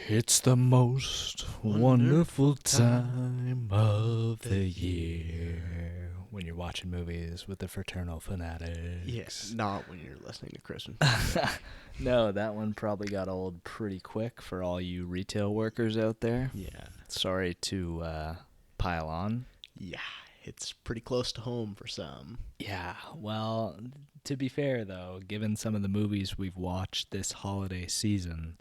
It's the most wonderful time of the year when you're watching movies with the Fraternal Fanatics. Yes, not when you're listening to Christmas. No, that one probably got old pretty quick for all you retail workers out there. Yeah. Sorry to pile on. Yeah, it's pretty close to home for some. Yeah, well, to be fair, though, given some of the movies we've watched this holiday season,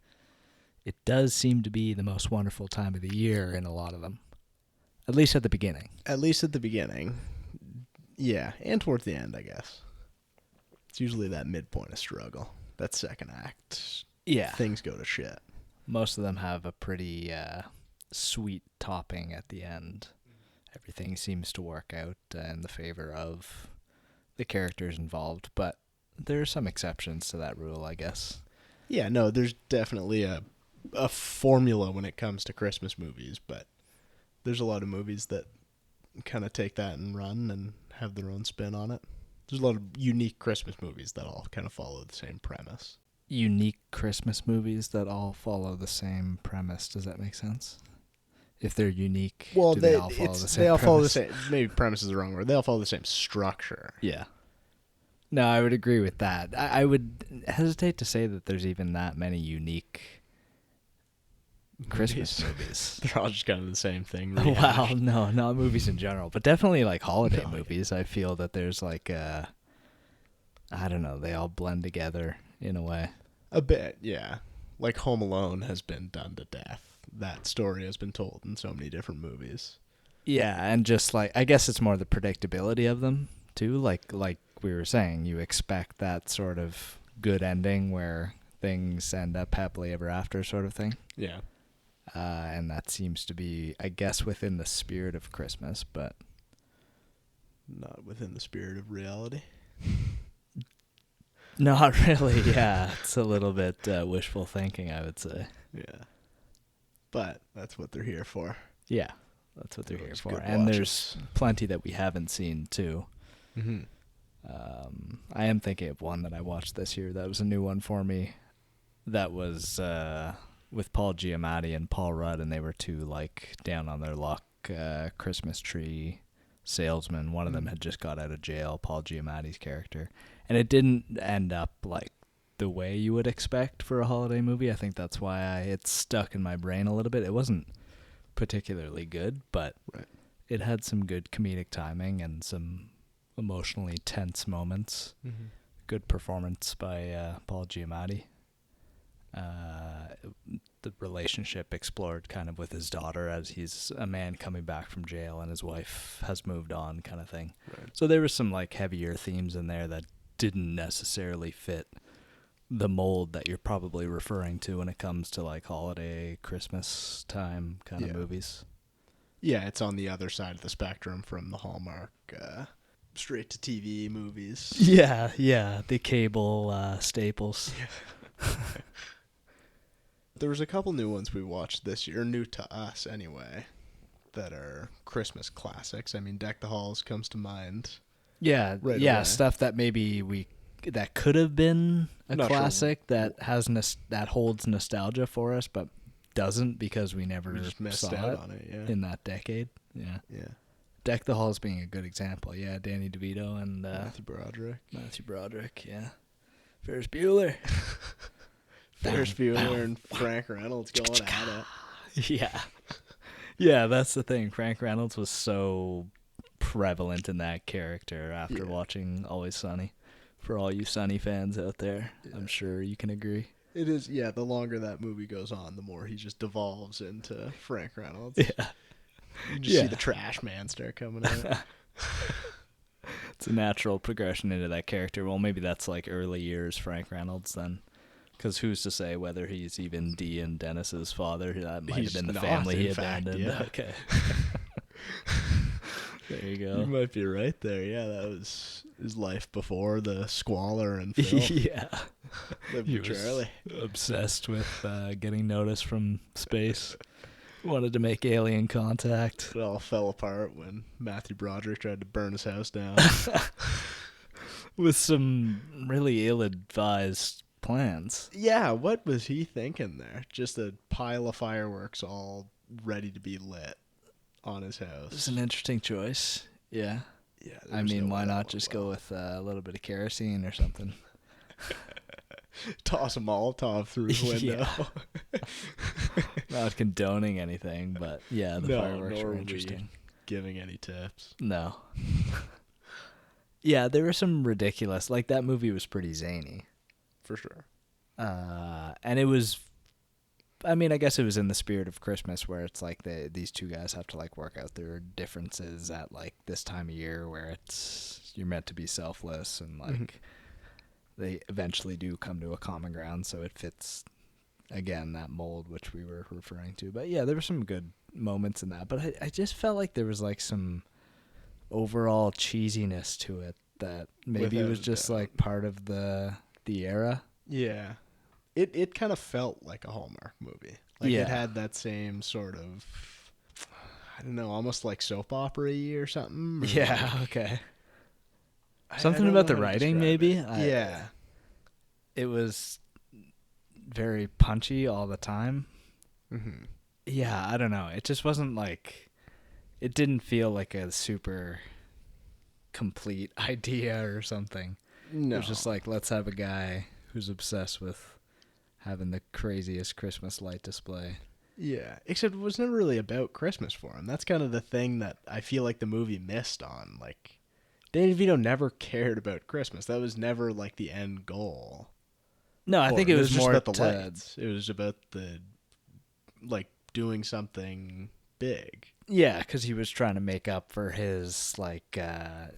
it does seem to be the most wonderful time of the year in a lot of them. At least at the beginning. At least at the beginning. Yeah, and towards the end, I guess. It's usually that midpoint of struggle. That second act. Yeah. Things go to shit. Most of them have a pretty sweet topping at the end. Everything seems to work out in the favor of the characters involved, but there are some exceptions to that rule, I guess. Yeah, no, there's definitely a formula when it comes to Christmas movies, but there's a lot of movies that kind of take that and run and have their own spin on it. There's a lot of unique Christmas movies that all kind of follow the same premise. Unique Christmas movies that all follow the same premise. Does that make sense? If they're unique, well, do they all follow the same They all premise? follow the same. Maybe premise is the wrong word. They all follow the same structure. Yeah. No, I would agree with that. I would hesitate to say that there's even that many unique Christmas movies. They're all just kind of the same thing. Wow, no, not movies in general, but definitely like holiday No, movies. I feel that there's like I don't know, they all blend together in a way. A bit, yeah. Like Home Alone has been done to death. That story has been told in so many different movies. Yeah, and just like I guess it's more the predictability of them too. Like we were saying, you expect that sort of good ending where things end up happily ever after sort of thing. Yeah. And that seems to be, I guess, within the spirit of Christmas, but Not within the spirit of reality. not really. Yeah, it's a little bit wishful thinking, I would say. Yeah. But that's what they're here for. Yeah, that's what they're here Those for. good And watches. there's plenty that we haven't seen, too. Mm-hmm. I am thinking of one that I watched this year. That was a new one for me. That was with Paul Giamatti and Paul Rudd, and they were two, like, down on their luck Christmas tree salesmen. One of them had just got out of jail, Paul Giamatti's character. And it didn't end up, like, the way you would expect for a holiday movie. I think that's why it's stuck in my brain a little bit. It wasn't particularly good, but Right. it had some good comedic timing and some emotionally tense moments. Mm-hmm. Good performance by Paul Giamatti. The relationship explored kind of with his daughter as he's a man coming back from jail and his wife has moved on kind of thing. Right. So there were some like heavier themes in there that didn't necessarily fit the mold that you're probably referring to when it comes to like holiday, Christmas time kind of movies. Yeah, it's on the other side of the spectrum from the Hallmark straight to TV movies. Yeah, the cable staples. There was a couple new ones we watched this year, new to us anyway, that are Christmas classics. I mean, Deck the Halls comes to mind. Yeah, Right yeah, away. stuff that maybe that could have been a Not sure. classic that has that holds nostalgia for us, but doesn't because we never We just missed saw out it on it, yeah. in that decade. Yeah, Yeah. Deck the Halls being a good example. Yeah, Danny DeVito and Matthew Broderick. Matthew Broderick. Yeah, Ferris Bueller. Ferris Bueller and Frank Reynolds going at it. Yeah, that's the thing. Frank Reynolds was so prevalent in that character after watching Always Sunny. For all you Sunny fans out there, I'm sure you can agree. It is, yeah, the longer that movie goes on, the more he just devolves into Frank Reynolds. Yeah. You just see the trash man start coming out. It's a natural progression into that character. Well, maybe that's like early years Frank Reynolds then. Because who's to say whether he's even Dee and Dennis's father? That might He's have been the not, family he in fact, abandoned. yeah. Okay. There you go. You might be right there. Yeah, that was his life before the squalor and filth. Yeah. Lived He with was Charlie. obsessed with getting notice from space. Wanted to make alien contact. It all fell apart when Matthew Broderick tried to burn his house down. With some really ill-advised plans. Yeah, what was he thinking there? Just a pile of fireworks all ready to be lit on his house. It's an interesting choice. Yeah. Yeah, I there's mean, no way why that not went just well. go with a little bit of kerosene or something? Toss a Molotov through the window. Not condoning anything, but yeah, the No, fireworks nor were were we interesting. giving any tips. No. Yeah, there were some ridiculous. Like that movie was pretty zany. For sure. And it was, I mean, I guess it was in the spirit of Christmas where it's like these two guys have to like work out their differences at like this time of year where it's you're meant to be selfless and like they eventually do come to a common ground, so it fits again that mold which we were referring to. But yeah, there were some good moments in that, but I just felt like there was like some overall cheesiness to it that maybe Without was a just doubt. like part of the era. Yeah. It kind of felt like a Hallmark movie. Like Yeah. it had that same sort of, I don't know, almost like soap opera-y or something. Or Yeah, like, okay. I Something don't about know the how to writing, describe maybe? it. Yeah. It was very punchy all the time. Mm-hmm. Yeah, I don't know. It just wasn't like, it didn't feel like a super complete idea or something. No. It was just like, let's have a guy who's obsessed with having the craziest Christmas light display. Yeah, except it was never really about Christmas for him. That's kind of the thing that I feel like the movie missed on. Like, Danny DeVito never cared about Christmas. That was never like the end goal. No, I think it was just more about the to, lights. It was about the like doing something big. yeah, because he was trying to make up for his, like,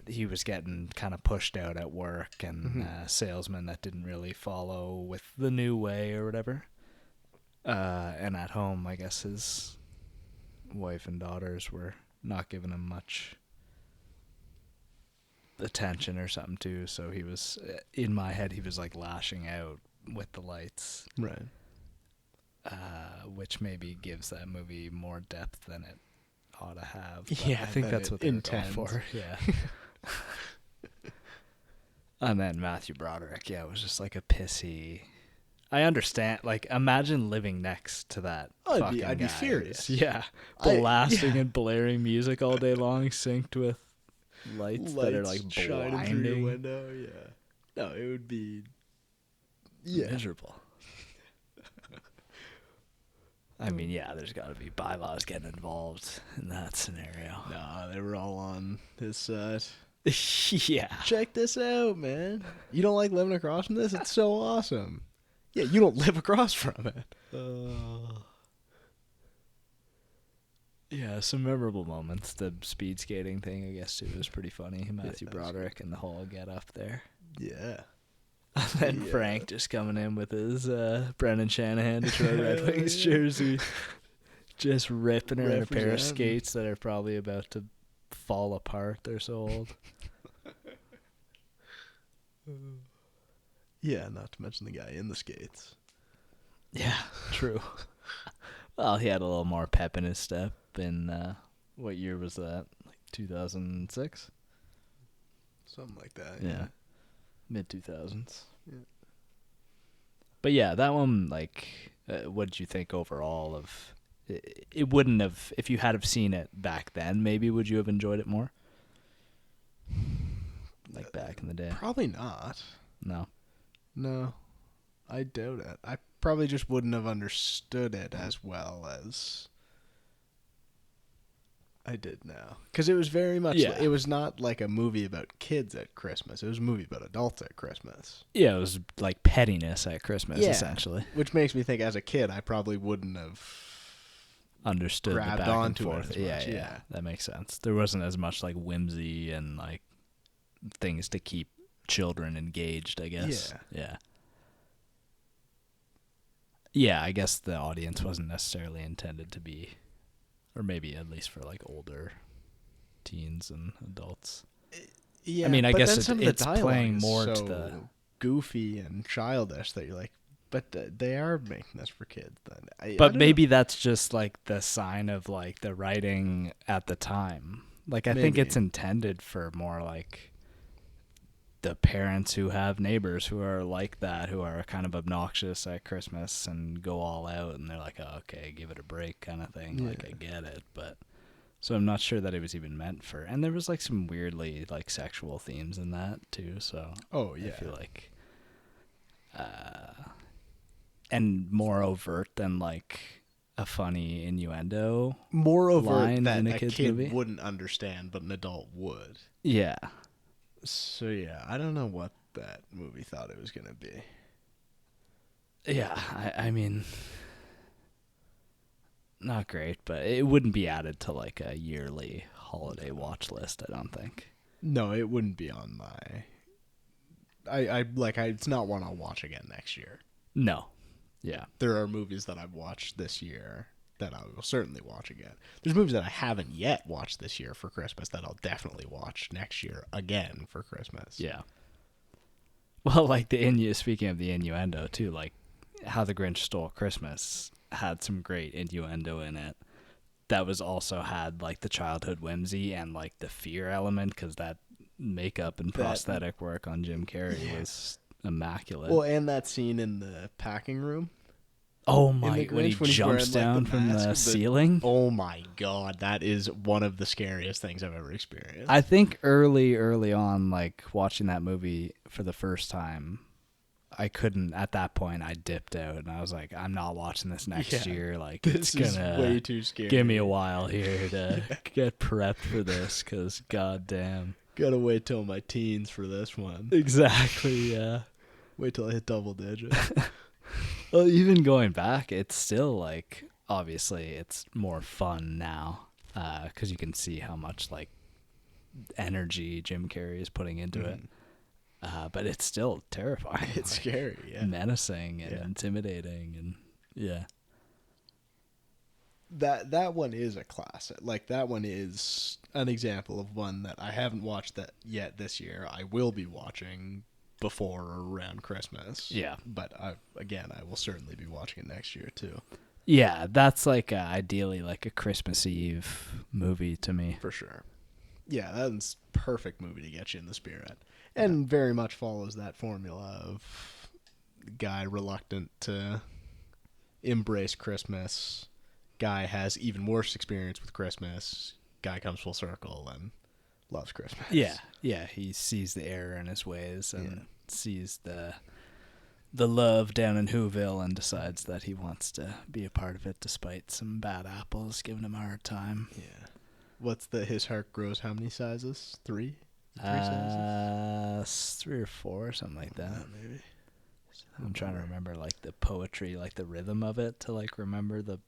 he was getting kind of pushed out at work and salesmen that didn't really follow with the new way or whatever. And at home, I guess his wife and daughters were not giving him much attention or something too. So he was, in my head, he was like lashing out with the lights, Right. which maybe gives that movie more depth than it ought to have. Yeah, I think than that's it what they were intends. going for. Yeah. And then Matthew Broderick, yeah, it was just like a pissy. I understand. Like, imagine living next to that. Oh, fucking I'd be guy. furious. Yeah, blasting and blaring music all day long, synced with lights that are like shining through your blinding, window. Yeah. No, it would be. Yeah. miserable. I mean, yeah, there's got to be bylaws getting involved in that scenario. Nah, they were all on his side. Yeah. Check this out, man. You don't like living across from this? It's so awesome. Yeah, you don't live across from it. Yeah, some memorable moments. The speed skating thing, I guess, too, was pretty funny. Matthew Broderick and the whole get up there. Yeah. And then Yeah. Frank just coming in with his Brendan Shanahan Detroit Red Wings jersey. Just ripping her in a pair of Representing. skates that are probably about to fall apart. They're so old. Yeah, not to mention the guy in the skates. Yeah, true. Well, he had a little more pep in his step in, what year was that? Like 2006? Something like that. Yeah. Mid-2000s. Yeah. But yeah, that one, like, what did you think overall of... It wouldn't have... If you had have seen it back then, maybe would you have enjoyed it more? Like back in the day? Probably not. No. No. I doubt it. I probably just wouldn't have understood it as well as I did now. Because it was very much... Yeah. It was not like a movie about kids at Christmas. It was a movie about adults at Christmas. Yeah, it was like pettiness at Christmas, Yeah. essentially. Which makes me think as a kid, I probably wouldn't have... Understood the grabbed back and onto it forth. as Yeah, much, yeah, yeah. that makes sense. There wasn't as much like whimsy and like things to keep children engaged, I guess. Yeah. Yeah, I guess the audience wasn't necessarily intended to be, or maybe at least for like older teens and adults. Yeah, I mean, I but guess then some of the it's dialogue playing is more to so the... goofy and childish that you're like, but they are making this for kids. Then, I But don't maybe that's just like the sign of like the writing at the time. Like I think Maybe. it's intended for more like the parents who have neighbors who are like that, who are kind of obnoxious at Christmas and go all out, and they're like, oh, okay, give it a break kind of thing. Yeah. Like, I get it, but so I'm not sure that it was even meant for. And there was like some weirdly like sexual themes in that too. So Oh yeah. I feel like, and more overt than like a funny innuendo. More overt lines that in a a kid's kid movie. wouldn't understand, but an adult would. Yeah. So yeah, I don't know what that movie thought it was gonna be. Yeah, I mean, not great, but it wouldn't be added to like a yearly holiday watch list, I don't think. No, it wouldn't be on my. It's not one I'll watch again next year. No. Yeah. There are movies that I've watched this year that I will certainly watch again. There's movies that I haven't yet watched this year for Christmas that I'll definitely watch next year again for Christmas. Yeah. Well, like speaking of the innuendo too, like How the Grinch Stole Christmas had some great innuendo in it. That was also had like the childhood whimsy and like the fear element, because that makeup and prosthetic work on Jim Carrey was immaculate. Well, and that scene in the packing room. Oh my! Grinch, When he jumps down from the ceiling. Oh my god, that is one of the scariest things I've ever experienced. I think early on, like watching that movie for the first time, I couldn't. At that point, I dipped out and I was like, "I'm not watching this next year. Like, this it's gonna is way too scary. Give me a while here to get prepped for this, because goddamn, gotta wait till my teens for this one. Exactly. Yeah. Wait till I hit double digits." Well, even going back, it's still like, obviously it's more fun now, because you can see how much like energy Jim Carrey is putting into it. But it's still terrifying. It's like, scary, yeah. Menacing and intimidating, and yeah. That one is a classic. Like, that one is an example of one that I haven't watched that yet this year. I will be watching before or around Christmas. Yeah. But I will certainly be watching it next year too. Yeah, that's like ideally like a Christmas Eve movie to me. For sure. Yeah, that's a perfect movie to get you in the spirit. And very much follows that formula of guy reluctant to embrace Christmas. Guy has even worse experience with Christmas. Guy comes full circle and loves Christmas. Yeah, he sees the error in his ways and sees the love down in Whoville and decides that he wants to be a part of it despite some bad apples giving him a hard time. Yeah. What's his heart grows how many sizes? Three sizes? 3 or 4, something like that. Maybe. I'm trying to remember like the poetry, like the rhythm of it, to like remember the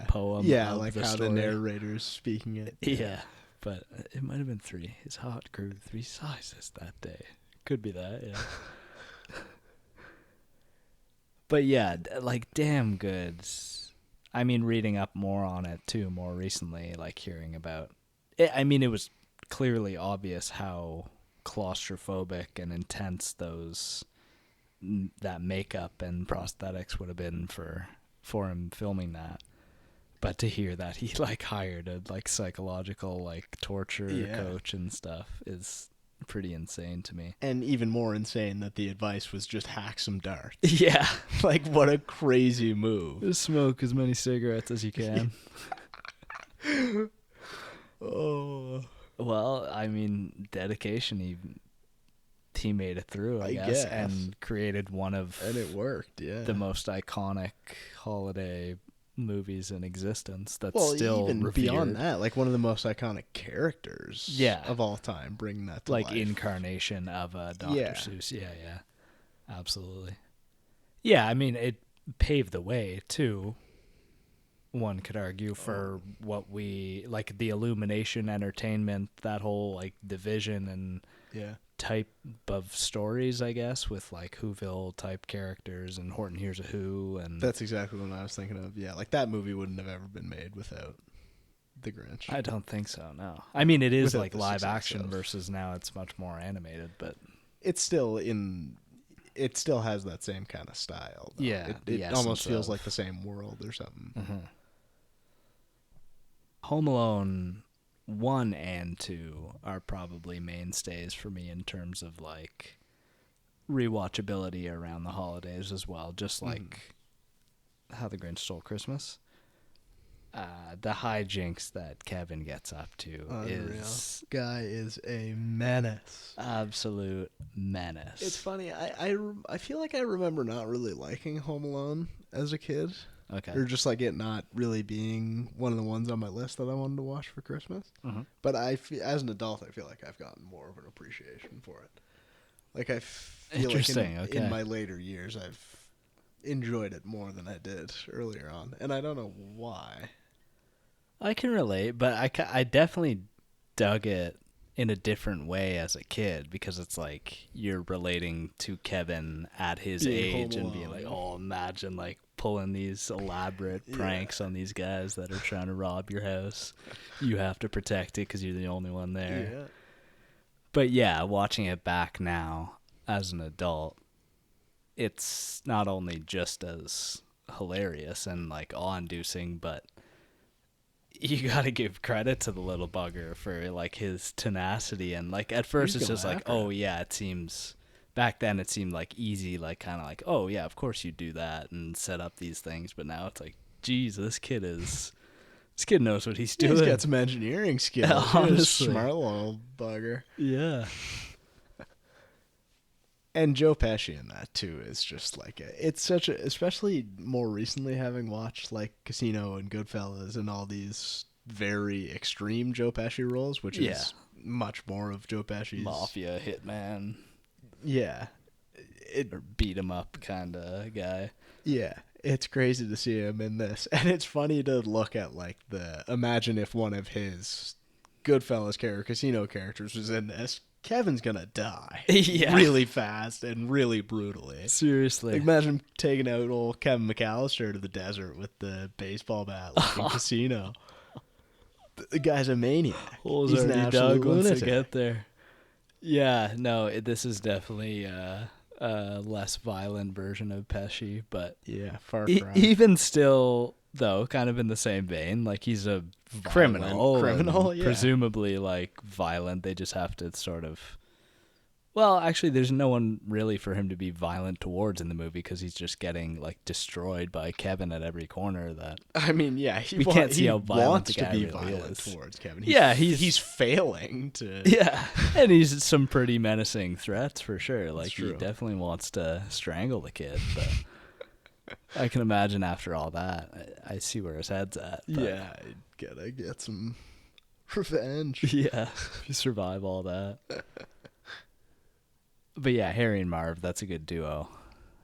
poem. Yeah, of like the how story. the narrator's speaking it. Yeah, but it might have been 3. His heart grew 3 sizes that day. Could be that, yeah. But yeah, like damn good. I mean, reading up more on it too, more recently, like hearing about it. I mean, it was clearly obvious how claustrophobic and intense that makeup and prosthetics would have been for him filming that. But to hear that he like hired a like psychological like torture coach and stuff is pretty insane to me. And even more insane that the advice was just hack some darts. Yeah. Like, what a crazy move. Just smoke as many cigarettes as you can. Oh. Well, I mean, dedication. He made it through, I guess, and created one of and it worked, yeah. the most iconic holiday movies in existence. That's well, still even revered. Beyond that, like one of the most iconic characters of all time, bringing that to like life. Incarnation of Dr. Seuss. Yeah, absolutely. Yeah, I mean, it paved the way too. One could argue for what we like, the Illumination entertainment, that whole like division and type of stories, I guess, with like Whoville type characters and Horton Hears a Who, and that's exactly what I was thinking of. Yeah, like that movie wouldn't have ever been made without the Grinch. I don't think so. No, I mean it is without like live action versus now it's much more animated, but it's still it still has that same kind of style. Though. Yeah, it almost feels like the same world or something. Mm-hmm. Home Alone 1 and 2 are probably mainstays for me in terms of like rewatchability around the holidays as well. Just like How the Grinch Stole Christmas. The hijinks that Kevin gets up to is guy is a menace. Absolute menace. It's funny. I feel like I remember not really liking Home Alone as a kid. Okay. Or just like it not really being one of the ones on my list that I wanted to watch for Christmas. Mm-hmm. But as an adult, I feel like I've gotten more of an appreciation for it. Like I feel like in my later years, I've enjoyed it more than I did earlier on, and I don't know why. I can relate, but I definitely dug it in a different way as a kid, because it's like you're relating to Kevin at his age and being like, oh, imagine like pulling these elaborate pranks on these guys that are trying to rob your house. You have to protect it because you're the only one there. Yeah. But yeah, watching it back now as an adult, it's not only just as hilarious and like awe-inducing, but you gotta give credit to the little bugger for like his tenacity. And like at first it's just like, oh yeah, it seems, back then it seemed like easy, like kind of like, oh yeah, of course you do that and set up these things. But now it's like, geez, this kid knows what he's doing. He's got some engineering skills. Honestly. Smart little bugger. Yeah. And Joe Pesci in that too is just like it's such a, especially more recently having watched like Casino and Goodfellas and all these very extreme Joe Pesci roles, which is much more of Joe Pesci's mafia hitman. Yeah, or beat him up kind of guy. Yeah, it's crazy to see him in this, and it's funny to look at like imagine if one of his Goodfellas Casino characters was in this. Kevin's gonna die really fast and really brutally. Seriously. Like, imagine taking out old Kevin McAllister to the desert with the baseball bat like in Casino. The guy's a maniac. Holes He's an already absolute dug once lunatic. to get there. Yeah, no, this is definitely a less violent version of Pesci, but yeah, far cry. Even still, though, kind of in the same vein, like he's a criminal, yeah. Presumably like violent. They just have to sort of. Well, actually, there's no one really for him to be violent towards in the movie because he's just getting like destroyed by Kevin at every corner. That I mean, yeah, we can't see how violent wants the guy to be really violent is towards Kevin. He's failing to. Yeah, and he's some pretty menacing threats for sure. Like he true. definitely wants to strangle the kid. But I can imagine after all that, I see where his head's at. But yeah, I gotta get some revenge. Yeah, if you survive all that. But yeah, Harry and Marv, that's a good duo.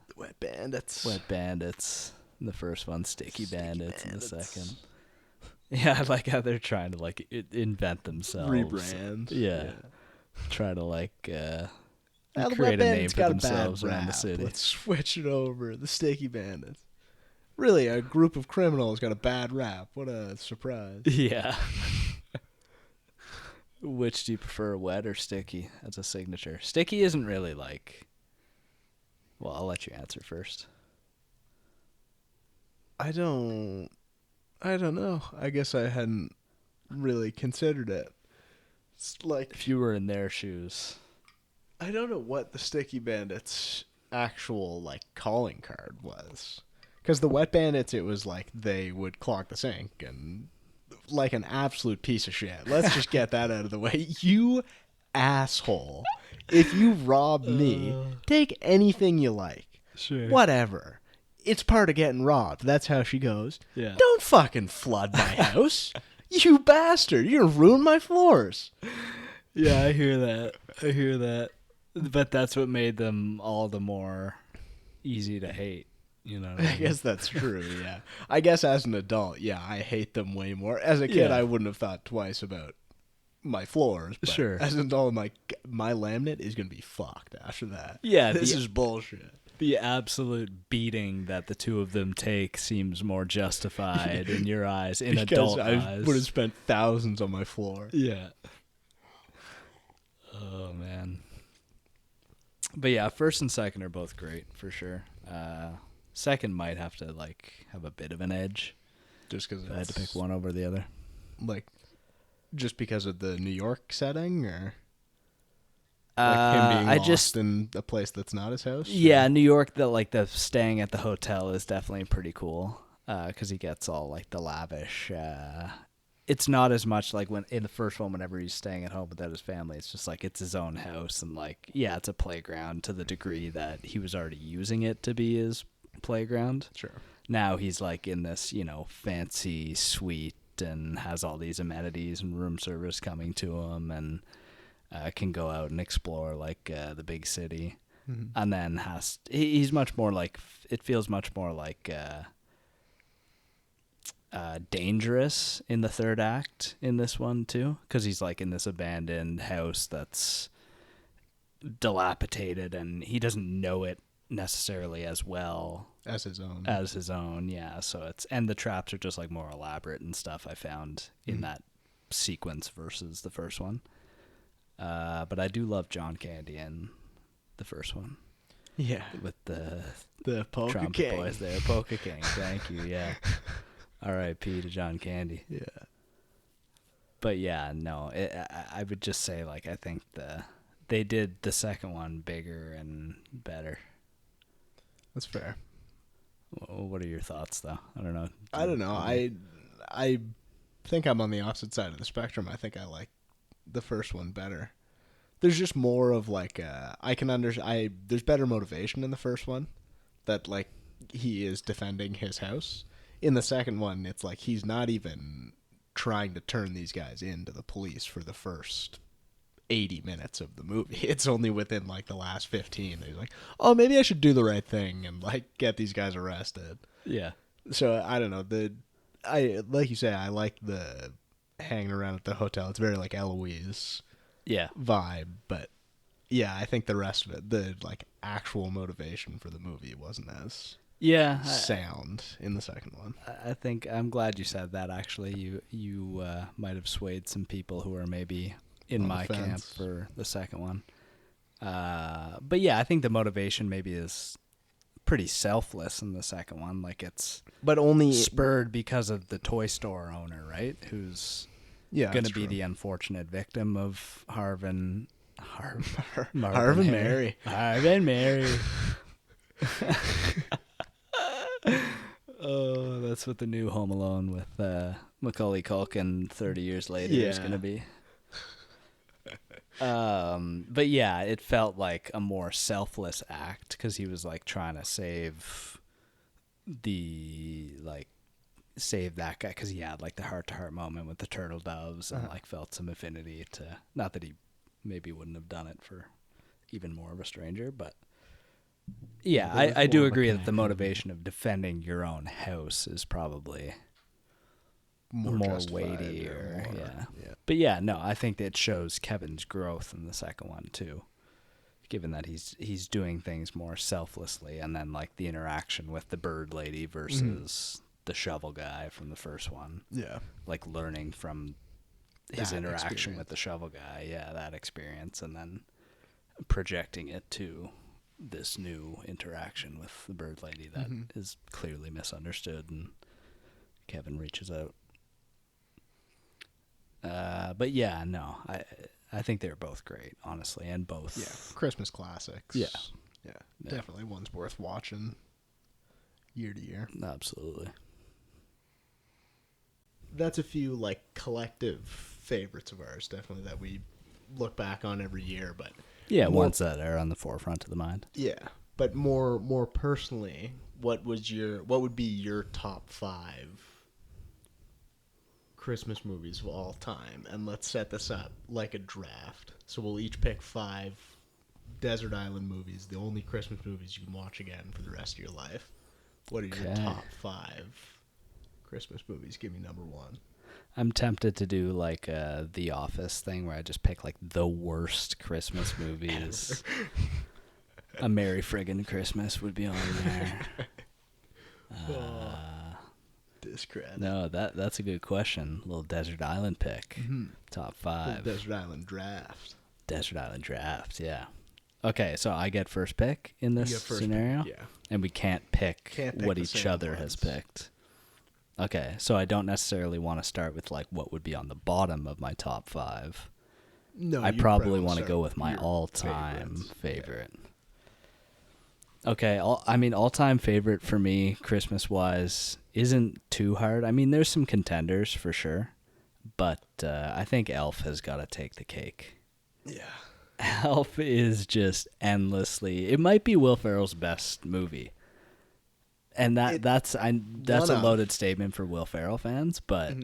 The Wet Bandits. Wet Bandits in the first one, Sticky Bandits in the second. Yeah, I like how they're trying to like invent themselves. Rebrand. Yeah. Try to like create a name for themselves around the city. Let's switch it over. The Sticky Bandits. Really, a group of criminals got a bad rap. What a surprise. Yeah. Which do you prefer, wet or sticky as a signature? Sticky isn't really like... Well, I'll let you answer first. I don't know. I guess I hadn't really considered it. It's like... If you were in their shoes... I don't know what the Sticky Bandits' actual, like, calling card was. Because the Wet Bandits, it was like they would clog the sink and... like an absolute piece of shit. Let's just get that out of the way. You asshole. If you rob me, take anything you like. Sure. Whatever. It's part of getting robbed. That's how she goes. Yeah. Don't fucking flood my house. You bastard. You're going to ruin my floors. Yeah, I hear that. But that's what made them all the more easy to hate. You know what I mean? I guess that's true, yeah. I guess as an adult, yeah, I hate them way more. As a kid, I wouldn't have thought twice about my floors. But sure. As an adult, my laminate is going to be fucked after that. Yeah. This is bullshit. The absolute beating that the two of them take seems more justified in your eyes, in adult eyes. I would have spent thousands on my floor. Yeah. Oh, man. But yeah, first and second are both great, for sure. Second might have to like have a bit of an edge. Just because I had to pick one over the other. Like Just because of the New York setting, or like him being lost in a place that's not his house? Yeah, New York, the staying at the hotel is definitely pretty cool because he gets all like the lavish. It's not as much like when in the first one, whenever he's staying at home without his family, it's just like it's his own house and like yeah, it's a playground to the degree that he was already using it to be his playground. Sure. Now he's like in this fancy suite and has all these amenities and room service coming to him and can go out and explore like the big city. Mm-hmm. And then he's much more like, it feels much more like dangerous in the third act in this one too, because he's like in this abandoned house that's dilapidated and he doesn't know it necessarily as well as his own. Yeah, so and the traps are just like more elaborate and stuff, I found in that sequence versus the first one. But I do love John Candy in the first one. Yeah. With the Polka trumpet King. boys there. Polka King, thank you, yeah. R.I.P. to John Candy. Yeah. But yeah, no, I would just say like I think they did the second one bigger and better. That's fair. What are your thoughts though? I don't know. I think I'm on the opposite side of the spectrum. I think I like the first one better. There's just more of like there's better motivation in the first one, that like he is defending his house. In the second one, it's like he's not even trying to turn these guys into the police for the first 80 minutes of the movie. It's only within like the last 15 he's like, oh, maybe I should do the right thing and like get these guys arrested. Yeah. So I don't know, like you say, I like the hanging around at the hotel. It's very like Eloise vibe, but yeah, I think the rest of it, the like actual motivation for the movie wasn't as sound in the second one. I think I'm glad you said that. Actually, you might have swayed some people who are maybe in my camp for the second one. But yeah, I think the motivation maybe is pretty selfless in the second one. Like it's only spurred because of the toy store owner, right? Who's going to be the unfortunate victim of Harv and Mary. Harv and Mary. Oh, that's what the new Home Alone with Macaulay Culkin 30 years later is going to be. But yeah, it felt like a more selfless act because he was like trying to save that guy because he had like the heart-to-heart moment with the turtle doves and like felt some affinity to, not that he maybe wouldn't have done it for even more of a stranger, but yeah, I do agree that the motivation of defending your own house is probably more weighty yeah. But yeah, no, I think that shows Kevin's growth in the second one too, given that he's doing things more selflessly, and then like the interaction with the bird lady versus the shovel guy from the first one, like learning from his interaction with the shovel guy, that experience, and then projecting it to this new interaction with the bird lady that is clearly misunderstood, and Kevin reaches out. But yeah, no, I think they're both great, honestly, and both Christmas classics. Yeah, Definitely one's worth watching year to year. Absolutely. That's a few like collective favorites of ours, definitely, that we look back on every year, but ones that are on the forefront of the mind. Yeah, but more personally, what would be your top 5 Christmas movies of all time? And let's set this up like a draft. So we'll each pick 5 desert island movies, the only Christmas movies you can watch again for the rest of your life. What are your top 5 Christmas movies? Give me number 1. I'm tempted to do like the Office thing where I just pick like the worst Christmas movies. A Merry Friggin' Christmas would be on there. Discredit. No, that's a good question. A little Desert Island pick. Top 5. Desert Island draft. Desert Island draft, yeah. Okay, so I get first pick in this scenario? Pick, and we can't pick what each other has picked. Okay, so I don't necessarily want to start with like what would be on the bottom of my top 5. No, I you'd probably want to start go with my your all-time favorites. favorite. Okay, all-time favorite for me, Christmas-wise, isn't too hard. I mean, there's some contenders for sure, but I think Elf has got to take the cake. Yeah. Elf is just endlessly. It might be Will Ferrell's best movie, and that's a loaded statement for Will Ferrell fans, but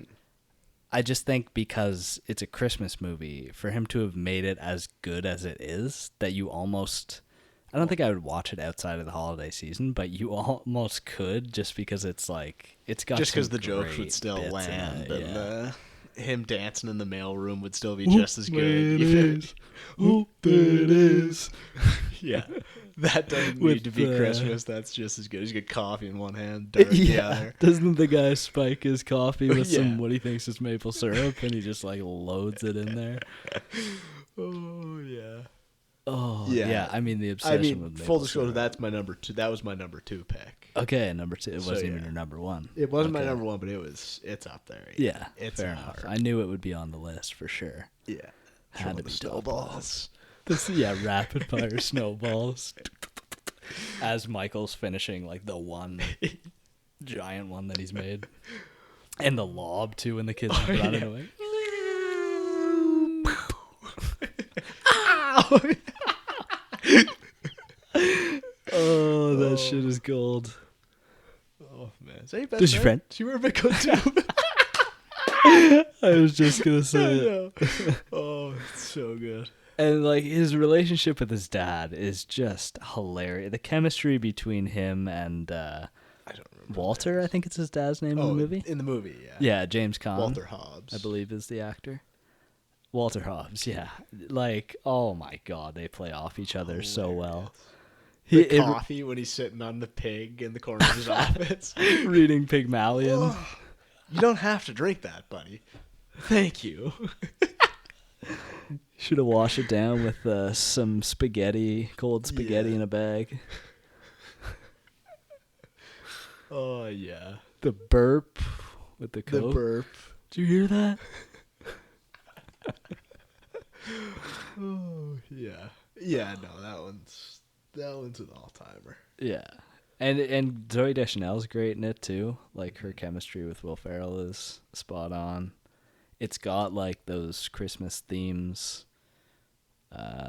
I just think because it's a Christmas movie, for him to have made it as good as it is, that you almost. I don't think I would watch it outside of the holiday season, but you almost could, just because it's like it's got just because the jokes would still bits land, in it, and him dancing in the mailroom would still be just as good. Oh, there it is. Yeah, that doesn't With need to be Christmas. That's just as good. He's got coffee in one hand, dirt in the other. Doesn't the guy spike his coffee with some what he thinks is maple syrup, and he just like loads it in there? Oh yeah. Oh yeah. I mean the obsession with maple full disclosure, syrup. that's my number 2. That was my number 2 pick. Okay, number 2. It wasn't even your number 1. It wasn't my number 1, but it's up there. Yeah, it's fair enough. I knew it would be on the list for sure. Yeah, had to be snowballs. Rapid fire snowballs. As Michael's finishing like the one giant one that he's made, and the lob too, when the kids are running away. Oh, that shit is gold. Oh man, is that your best Does your friend? She wear a big coat too. I was just gonna say it. Oh, it's so good. And like his relationship with his dad is just hilarious. The chemistry between him and I don't remember Walter, I think it's his dad's name in the movie. In the movie, yeah. Yeah, James Caan. Walter Hobbs, I believe, is the actor. Walter Hobbs, yeah. Like, oh my god, they play off each other so well. Coffee when he's sitting on the pig in the corner of his office. Reading Pygmalion. Oh, you don't have to drink that, buddy. Thank you. Should have washed it down with some spaghetti, cold spaghetti in a bag. Oh, yeah. The burp with the Coke. The burp. Did you hear that? Oh, yeah. Yeah, no, that one's an all-timer. Yeah. And Zooey Deschanel's great in it, too. Like, her chemistry with Will Ferrell is spot on. It's got, like, those Christmas themes.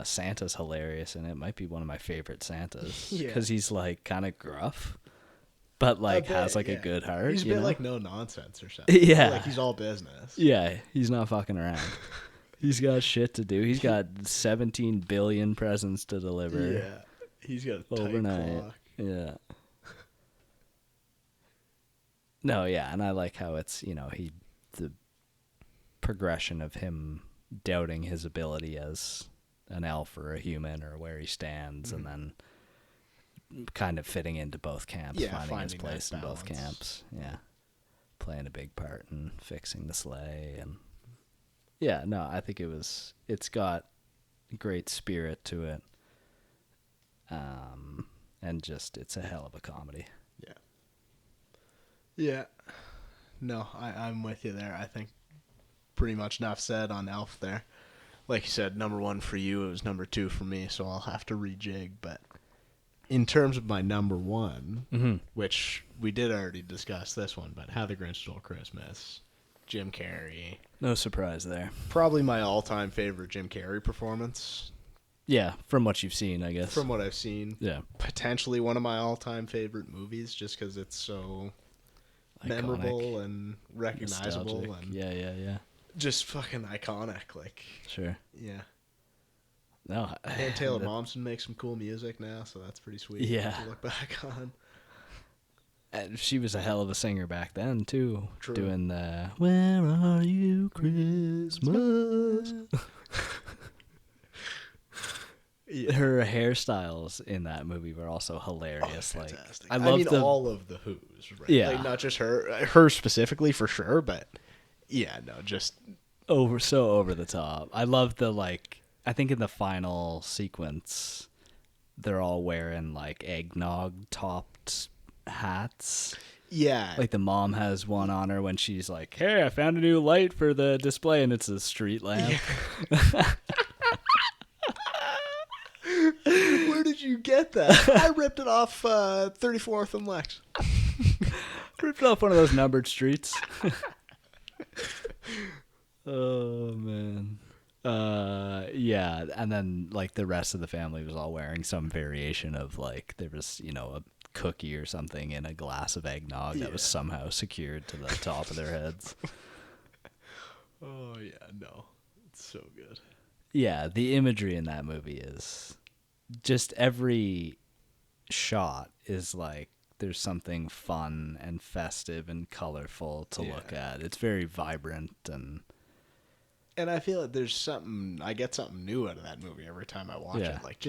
Santa's hilarious, and it might be one of my favorite Santas. Because he's, like, kind of gruff, but, like, has, like, a good heart. He's a bit like no nonsense or something. Yeah. Like, he's all business. Yeah, he's not fucking around. He's got shit to do. He's got 17 billion presents to deliver. Yeah. He's got a tight overnight. clock. Yeah. No, yeah, and I like how it's, the progression of him doubting his ability as an elf or a human or where he stands, and then kind of fitting into both camps, finding his place in both camps. Yeah. Playing a big part in fixing the sleigh, and yeah, no, I think it's got great spirit to it. And just, it's a hell of a comedy. Yeah. Yeah. No, I'm with you there. I think pretty much enough said on Elf there. Like you said, number 1 for you, it was number 2 for me, so I'll have to rejig. But in terms of my number 1, which we did already discuss this one, but How the Grinch Stole Christmas, Jim Carrey. No surprise there. Probably my all-time favorite Jim Carrey performance. Yeah, from what you've seen, I guess. From what I've seen. Yeah. Potentially one of my all-time favorite movies, just because it's so iconic, memorable and recognizable. Nostalgic. And yeah. just fucking iconic, like. Sure. Yeah. No. And Taylor Momsen makes some cool music now, so that's pretty sweet to look back on. And she was a hell of a singer back then, too. True. Doing the Where Are You Christmas? Her hairstyles in that movie were also hilarious. Like, fantastic. I mean, all of the Who's, right? Yeah. Like, not just her specifically for sure, but yeah, no, just so over the top. I love the, like, I think in the final sequence, they're all wearing like eggnog topped hats. Yeah. Like the mom has one on her when she's like, "Hey, I found a new light for the display," and it's a street lamp. Yeah. Where did you get that? I ripped it off 34th and Lex. Ripped off one of those numbered streets. Oh man. Yeah, and then like the rest of the family was all wearing some variation of like there was, a cookie or something in a glass of eggnog that was somehow secured to the top of their heads. Oh yeah, no. It's so good. Yeah, the imagery in that movie is just every shot is like there's something fun and festive and colorful to look at. It's very vibrant And I feel like I get something new out of that movie every time I watch Yeah. it. Like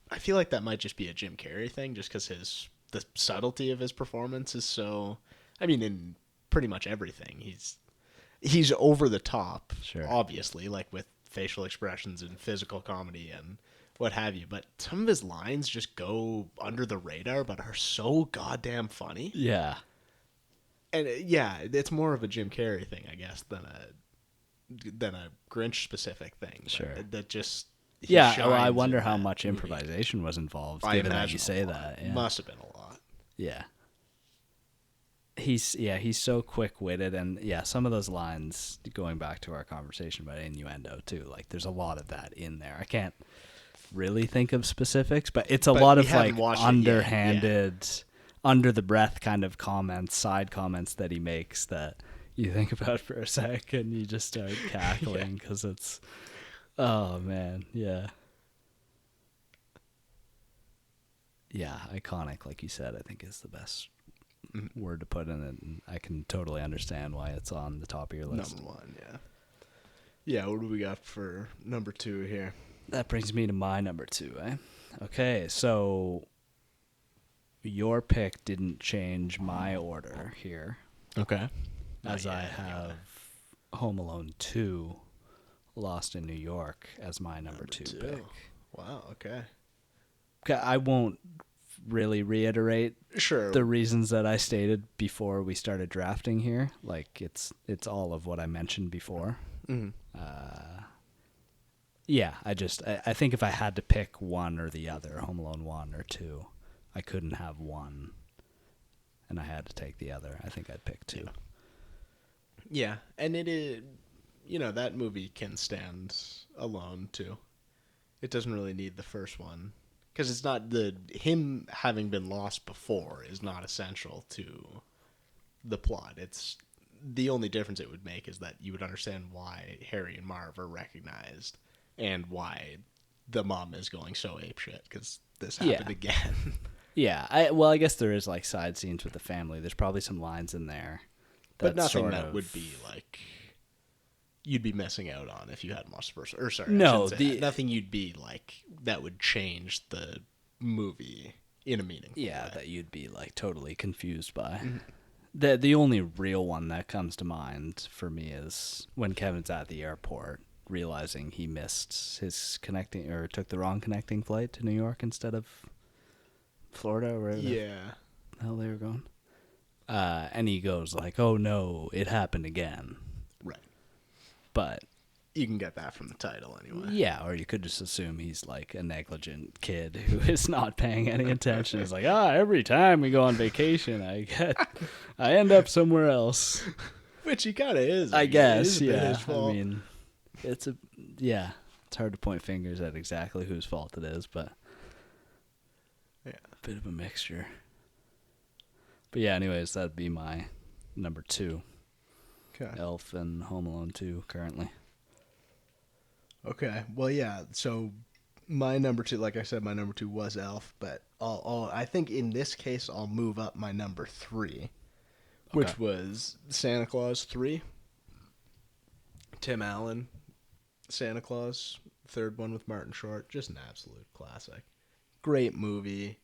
I feel like that might just be a Jim Carrey thing just cuz the subtlety of his performance is so, I mean, in pretty much everything. He's over the top, Sure. obviously, like with facial expressions and physical comedy and what have you, but some of his lines just go under the radar but are so goddamn funny. Yeah. And it's more of a Jim Carrey thing, I guess, than a Grinch specific thing. Sure. That just Yeah, well, I shines wonder in how that much movie. improvisation was involved, I given that imagine you say a lot. that. Yeah. Must have been a lot. Yeah. He's so quick-witted, and some of those lines, going back to our conversation about innuendo too, like there's a lot of that in there. I can't really think of specifics, but it's a lot we of haven't like watched it yet, underhanded, under the breath kind of comments, side comments that he makes that you think about for a sec and you just start cackling because it's, oh man, yeah. Yeah, iconic, like you said, I think is the best word to put in it, and I can totally understand why it's on the top of your list. Number one, yeah. Yeah, what do we got for number 2 here? That brings me to my number 2, eh? Okay, so your pick didn't change my order here, Okay. as I have Home Alone 2, Lost in New York, as my number 2 pick. Wow, okay. I won't really reiterate Sure. the reasons that I stated before we started drafting here. Like it's all of what I mentioned before. Mm-hmm. I think if I had to pick one or the other, Home Alone 1 or 2, I couldn't have one, and I had to take the other. I think I'd pick 2. Yeah, and it is, that movie can stand alone too. It doesn't really need the first one. Because it's not him having been lost before is not essential to the plot. It's the only difference it would make is that you would understand why Harry and Marv are recognized and why the mom is going so apeshit because this happened again. Yeah, I guess there is like side scenes with the family. There's probably some lines in there, but nothing that would be like you'd be missing out on if you hadn't watched the first. Or sorry, no, nothing you'd be like that would change the movie in a meaningful way. That you'd be like totally confused by. Mm-hmm. The only real one that comes to mind for me is when Kevin's at the airport realizing he missed his connecting or took the wrong connecting flight to New York instead of Florida or wherever the hell they were going. And he goes like, "Oh no, it happened again." Right. But you can get that from the title anyway. Yeah, or you could just assume he's like a negligent kid who is not paying any attention. It's like, every time we go on vacation, I end up somewhere else. Which he kind of is. I guess, it is yeah. his fault. I mean, it's hard to point fingers at exactly whose fault it is, but a bit of a mixture. But yeah, anyways, that'd be my number 2. Okay. Elf and Home Alone 2 currently. Okay. Well, yeah. So my number 2, like I said, my number 2 was Elf, but I think in this case I'll move up my number 3, which was Santa Claus 3. Tim Allen, Santa Claus, third one with Martin Short, just an absolute classic. Great movie,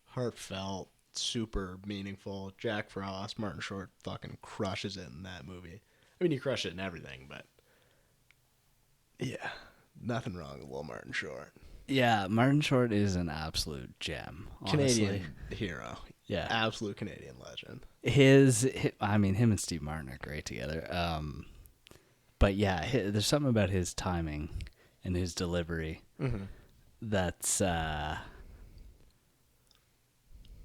heartfelt, super meaningful. Jack Frost, Martin Short fucking crushes it in that movie. I mean, he crushed it in everything, but yeah, nothing wrong with Will Martin Short. Yeah, Martin Short is an absolute gem. Honestly. Canadian hero. Yeah. Absolute Canadian legend. I mean, him and Steve Martin are great together. But yeah, there's something about his timing and his delivery that's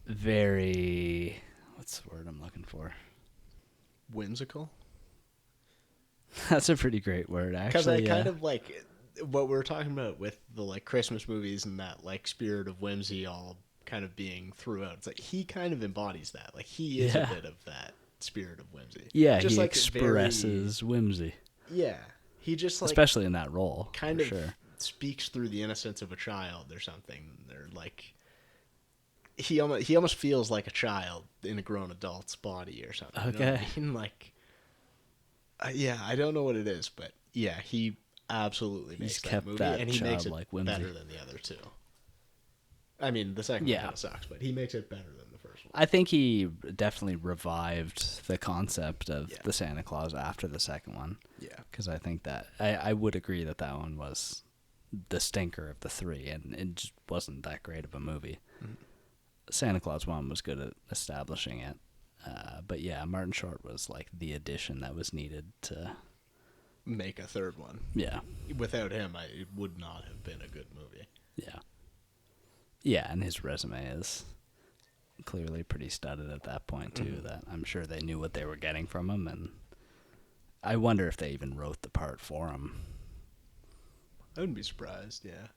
very, what's the word I'm looking for? Whimsical. That's a pretty great word, Because actually. kind of like what we were talking about with the like Christmas movies and that like spirit of whimsy all kind of being throughout. It's like he kind of embodies that. Like he is a bit of that spirit of whimsy. Yeah, just he like expresses whimsy. Yeah, he just like especially in that role, kind for of sure. speaks through the innocence of a child or something. Or like he almost feels like a child in a grown adult's body or something. Okay. You know what I mean? Like, yeah, I don't know what it is, but yeah, he absolutely makes that movie, and he makes it whimsy better than the other two. I mean, the second one kind of sucks, but he makes it better than the first one. I think he definitely revived the concept of the Santa Claus after the second one. Yeah. Because I think that, I would agree that that one was the stinker of the three, and it just wasn't that great of a movie. Mm-hmm. Santa Claus 1 was good at establishing it. But yeah, Martin Short was like the addition that was needed to make a third one. Yeah. Without him, it would not have been a good movie. Yeah. Yeah, and his resume is clearly pretty studded at that point, too, that I'm sure they knew what they were getting from him, and I wonder if they even wrote the part for him. I wouldn't be surprised, yeah.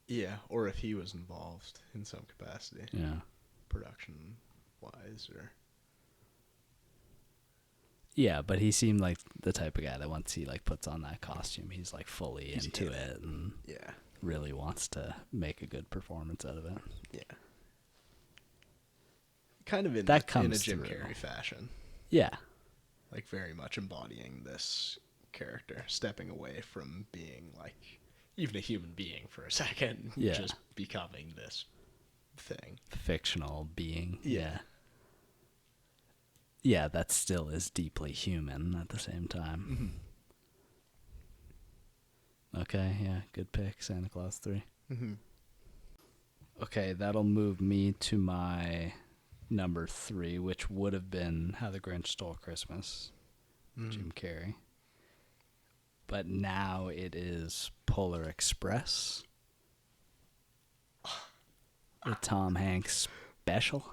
Yeah, or if he was involved in some capacity. Yeah. Production-wise, or... Yeah, but he seemed like the type of guy that once he like puts on that costume, he's like fully into it and really wants to make a good performance out of it. Yeah. Kind of in a Jim Carrey fashion. Yeah. Like very much embodying this character, stepping away from being like even a human being for a second, just becoming this thing. Fictional being. Yeah. Yeah, that still is deeply human at the same time. Mm-hmm. Okay, yeah, good pick, Santa Claus 3. Mm-hmm. Okay, that'll move me to my number 3, which would have been How the Grinch Stole Christmas, Jim Carrey. But now it is Polar Express, the Tom Hanks special.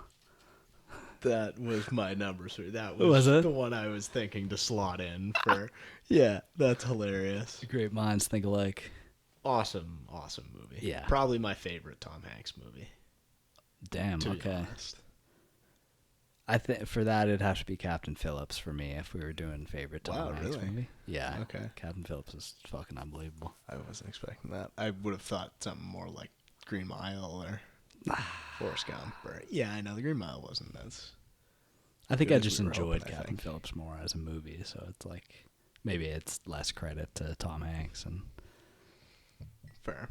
That was my number 3. That was the one I was thinking to slot in for. Yeah, that's hilarious. Great minds think alike. Awesome movie. Yeah. Probably my favorite Tom Hanks movie. Damn, okay. I think for that it'd have to be Captain Phillips for me if we were doing favorite Tom Hanks movie. Yeah. Okay. Captain Phillips is fucking unbelievable. I wasn't expecting that. I would have thought something more like Green Mile or Forrest Gump. Yeah, I know the Green Mile wasn't as. I think I just enjoyed Captain Phillips more as a movie, so it's like maybe it's less credit to Tom Hanks and. Fair.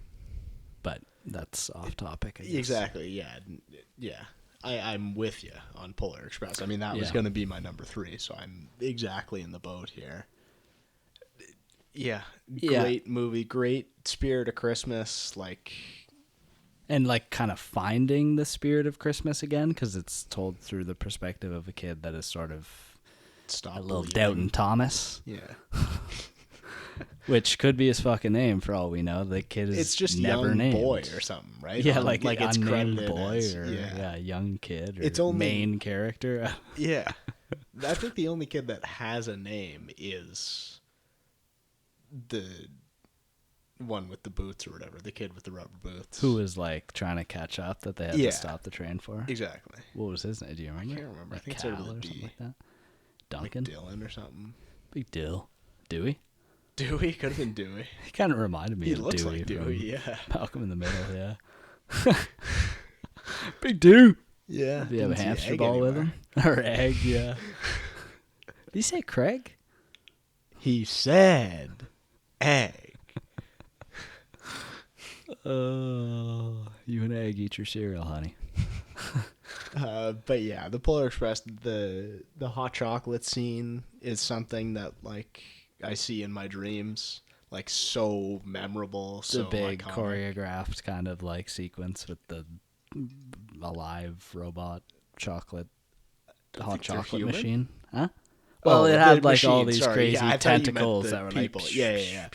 But that's off topic, I guess. Exactly. Yeah. I'm with you on Polar Express. I mean, that was going to be my number 3, so I'm exactly in the boat here. Yeah. Great movie. Great spirit of Christmas. And kind of finding the spirit of Christmas again, because it's told through the perspective of a kid that is sort of a little doubting Thomas. Yeah. Which could be his fucking name for all we know. The kid is it's just never young named. Boy or something, right? Yeah, like it's unnamed boy as, or young kid or it's only, main character. Yeah. I think the only kid that has a name is the one with the boots or whatever, the kid with the rubber boots. Who was trying to catch up that they had to stop the train for. Exactly. What was his name? Do you remember? I can't remember. I think Cal it started with or a D. Something like that. Duncan? Like Dylan or something. Big Dill. Dewey? Dewey? Could have been Dewey. He kind of reminded me of Dewey. He looks like Dewey, yeah. Malcolm in the Middle, yeah. Big Dew! Yeah. Do you have a hamster ball with him? Or egg, yeah. Did he say Craig? He said egg. You and egg eat your cereal, honey. But yeah, the Polar Express, the hot chocolate scene is something that I see in my dreams, so memorable, so the big iconic. choreographed kind of sequence with the a live robot chocolate hot think they're chocolate human? machine, huh? Well, it the had like all machine, these sorry. crazy Yeah, I thought you meant tentacles the that were people. like Yeah.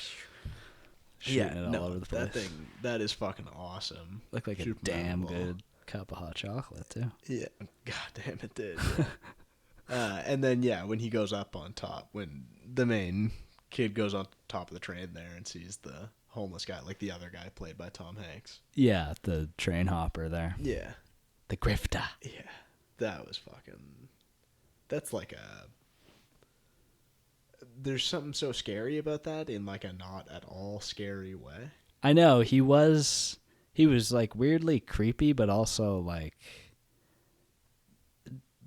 shooting it all No, over the that place. thing, that is fucking awesome. Looked like Super a damn memorable. good cup of hot chocolate too. Yeah, god damn it did. And then when he goes up on top, when the main kid goes on top of the train there and sees the homeless guy, like the other guy played by Tom Hanks. Yeah, the train hopper there. Yeah, The grifter. yeah, that was fucking. That's like a. There's something so scary about that in like a not at all scary way. I know, he was like weirdly creepy, but also like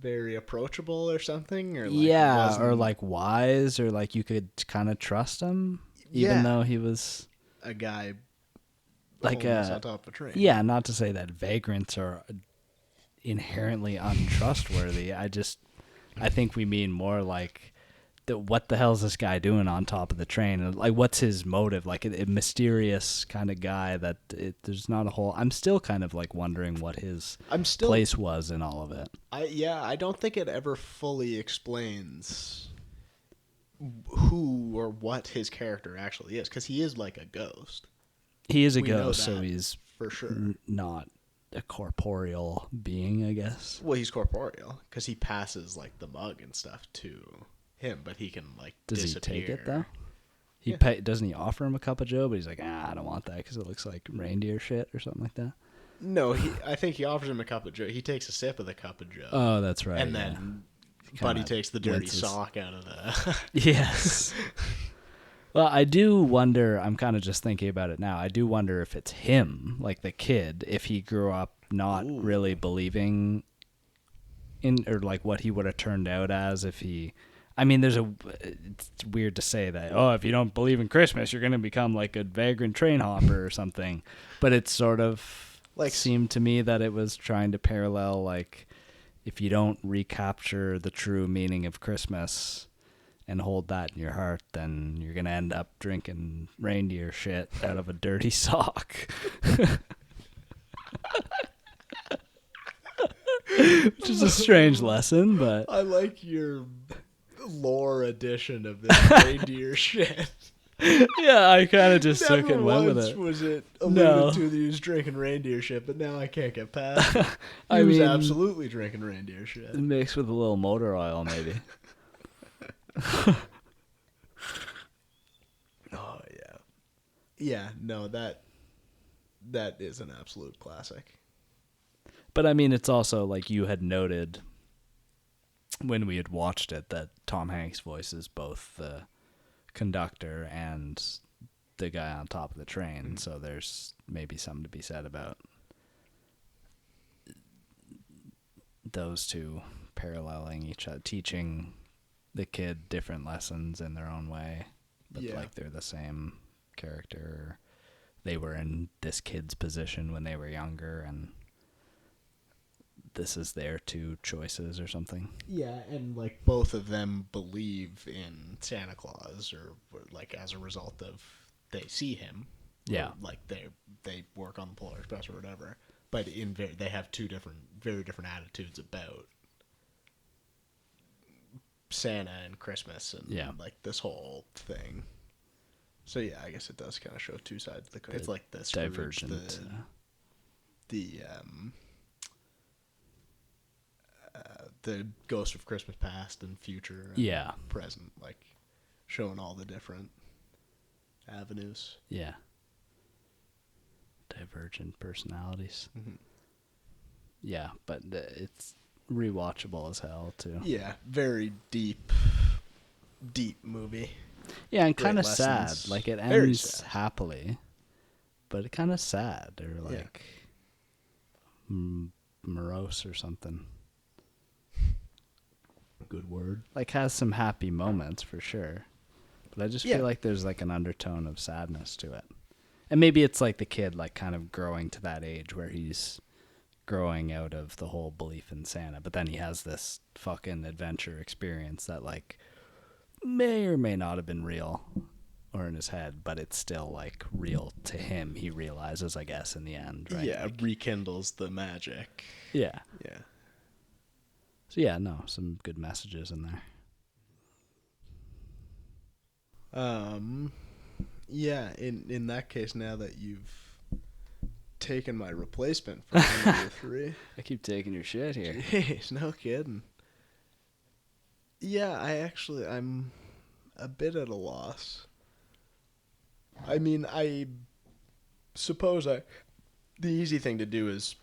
Very approachable or something, or like yeah, or wasn't like wise, or like you could kind of trust him, even though he was a guy like homeless on top of a train. yeah. Not to say that vagrants are inherently untrustworthy. I think we mean more like what the hell is this guy doing on top of the train? And like, what's his motive? Like a mysterious kind of guy that there's not a whole. I'm still kind of like wondering what his place was in all of it. I don't think it ever fully explains who or what his character actually is, because he is like a ghost. He is a We know ghost, so that he's for sure. Not a corporeal being, I guess. Well, he's corporeal because he passes like the mug and stuff to him, but he can like disappear. He take it though? Doesn't he offer him a cup of Joe? But he's like, I don't want that because it looks like reindeer shit or something like that. No, I think he offers him a cup of Joe. He takes a sip of the cup of Joe. Oh, that's right. And then Buddy takes the dirty sock out of the. Yes. Well, I do wonder. I'm kind of just thinking about it now. I do wonder if it's him, like the kid, if he grew up not really believing in, or like what he would have turned out as if he. I mean, it's weird to say that, if you don't believe in Christmas, you're going to become like a vagrant train hopper or something. But it sort of like seemed to me that it was trying to parallel, like, if you don't recapture the true meaning of Christmas and hold that in your heart, then you're going to end up drinking reindeer shit out of a dirty sock. Which is a strange lesson, but I like your lore edition of this reindeer shit. Yeah, I kind of just took it and went with it. Was it alluded to that he was drinking reindeer shit, but now I can't get past it. He was absolutely drinking reindeer shit. Mixed with a little motor oil, maybe. Oh, yeah. Yeah, no, that is an absolute classic. But I mean, it's also like you had noted when we had watched it that Tom Hanks voices both the conductor and the guy on top of the train. Mm-hmm. So there's maybe something to be said about those two paralleling each other, teaching the kid different lessons in their own way, but like they're the same character. They were in this kid's position when they were younger, and this is their two choices or something. Yeah, and like both of them believe in Santa Claus, or like as a result of they see him. Yeah, like they work on the Polar Express or whatever. But they have very different attitudes about Santa and Christmas and like this whole thing. So yeah, I guess it does kind of show two sides of the coin. It's like the Scrooge, divergent. The Ghost of Christmas Past and Future and present, like showing all the different avenues. Yeah. Divergent personalities. Mm-hmm. Yeah, but it's rewatchable as hell too. Yeah, very deep movie. Yeah, and kind of sad. Like it ends happily, but it kind of sad or like morose or something. Good word. Like has some happy moments for sure, but I just feel like there's like an undertone of sadness to it. And maybe it's like the kid like kind of growing to that age where he's growing out of the whole belief in Santa, but then he has this fucking adventure experience that like may or may not have been real. or in his head, but it's still like real to him. He realizes, I guess, in the end, right? Yeah, like, rekindles the magic. yeah. Yeah. So yeah, no, some good messages in there. Yeah, in that case, now that you've taken my replacement for number 3. I keep taking your shit here. Jeez, no kidding. Yeah, I'm a bit at a loss. I mean, I suppose the easy thing to do is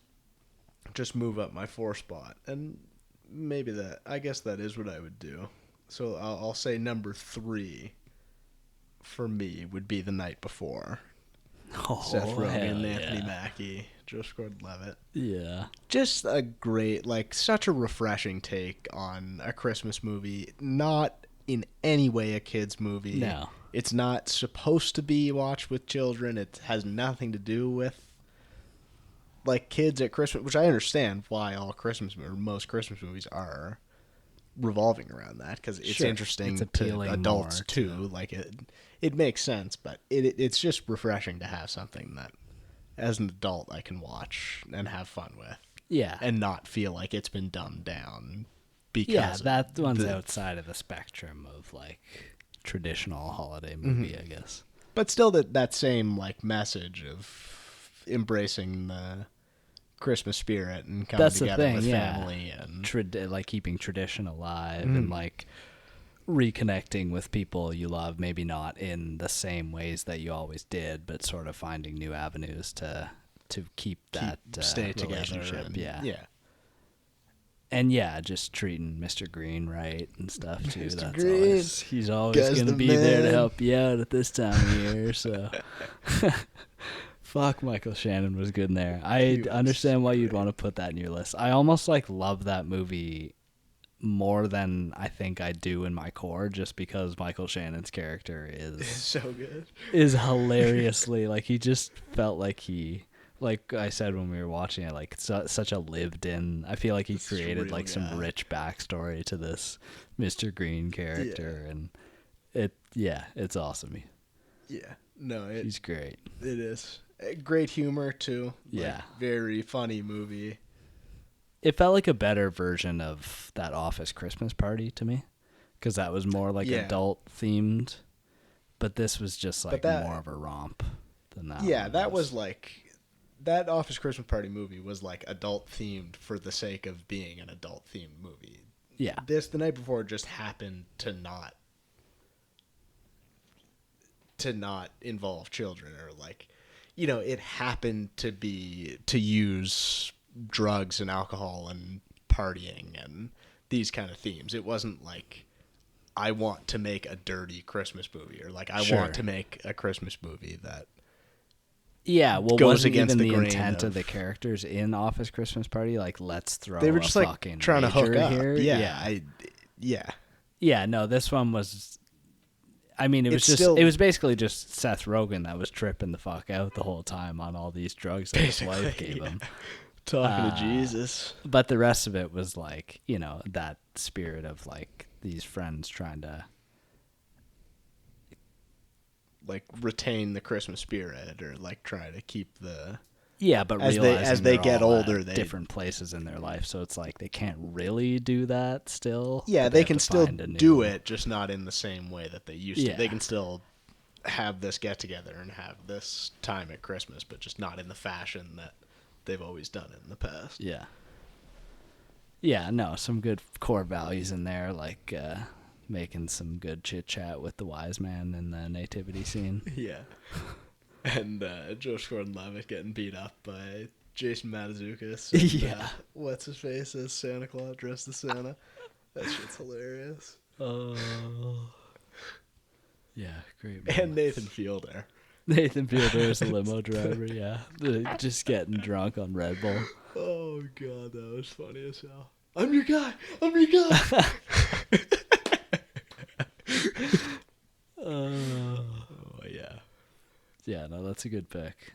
just move up my 4 spot, and I guess that is what I would do. So I'll say number 3 for me would be The Night Before. Oh, Seth Rogen, hell Anthony yeah. Mackie, Joseph Gordon-Levitt. Yeah. Just a great, such a refreshing take on a Christmas movie. Not in any way a kid's movie. No. It's not supposed to be watched with children. It has nothing to do with kids at Christmas, which I understand why most Christmas movies are revolving around that, because it's Sure. interesting It's to appealing adults more too. It makes sense, but it's just refreshing to have something that, as an adult, I can watch and have fun with. Yeah. And not feel like it's been dumbed down because Yeah, that one's the, outside of the spectrum of like traditional holiday movie, I guess. but still that same message of embracing the Christmas spirit and coming That's the together thing, with yeah. family and Like keeping tradition alive and like reconnecting with people you love, maybe not in the same ways that you always did, but sort of finding new avenues to keep that stay together. relationship. Yeah. And yeah, just treating Mr. Green right and stuff too. Mr. That's Green, he's always guy's gonna the be there to man. help you out at this time of year. So, fuck, Michael Shannon was good in there. I understand why you'd want to put that in your list. I almost love that movie more than I think I do in my core, just because Michael Shannon's character It's so good. is hilariously he just felt like he. Like I said when we were watching it, such a lived-in. I feel like he created real some guy. rich backstory to this Mr. Green character, and it's awesome. Yeah. No, He's great. it is. Great humor too. Yeah. Very funny movie. It felt like a better version of that Office Christmas Party to me, because that was more adult themed, but this was just more of a romp than that. Yeah, one that was that Office Christmas Party movie was adult themed for the sake of being an adult themed movie. Yeah. The Night Before just happened to not involve children, or it happened to use drugs and alcohol and partying and these kind of themes. It wasn't I want to make a dirty Christmas movie, or I Sure. want to make a Christmas movie that goes wasn't against even the the grain intent of of the characters in Office Christmas Party. Let's throw. they were a just fucking trying to hook major up. here. Yeah. Yeah, no, this one was. I mean, it was It's it was basically just Seth Rogen that was tripping the fuck out the whole time on all these drugs that his wife gave him. Talking to Jesus. But the rest of it was that spirit of these friends trying to retain the Christmas spirit, or try to keep the but as realizing they they're get all older, at they different places in their life, so it's they can't really do that still. yeah but they have can to still find a new- do it, just not in the same way that they used Yeah. to. They can still have this get together and have this time at Christmas, but just not in the fashion that they've always done it in the past. Yeah, no, some good core values in there, making some good chit chat with the wise man in the nativity scene. Yeah. And Josh Gordon-Levitt getting beat up by Jason Matazukis. And, Yeah. what's his face as Santa Claus, dressed as Santa. That shit's hilarious. Yeah, great. And moments. Nathan Fielder. Nathan Fielder is the limo driver, yeah. Just getting drunk on Red Bull. Oh, God, that was funny as hell. I'm your guy! I'm your guy! Oh, yeah. Yeah, no, that's a good pick.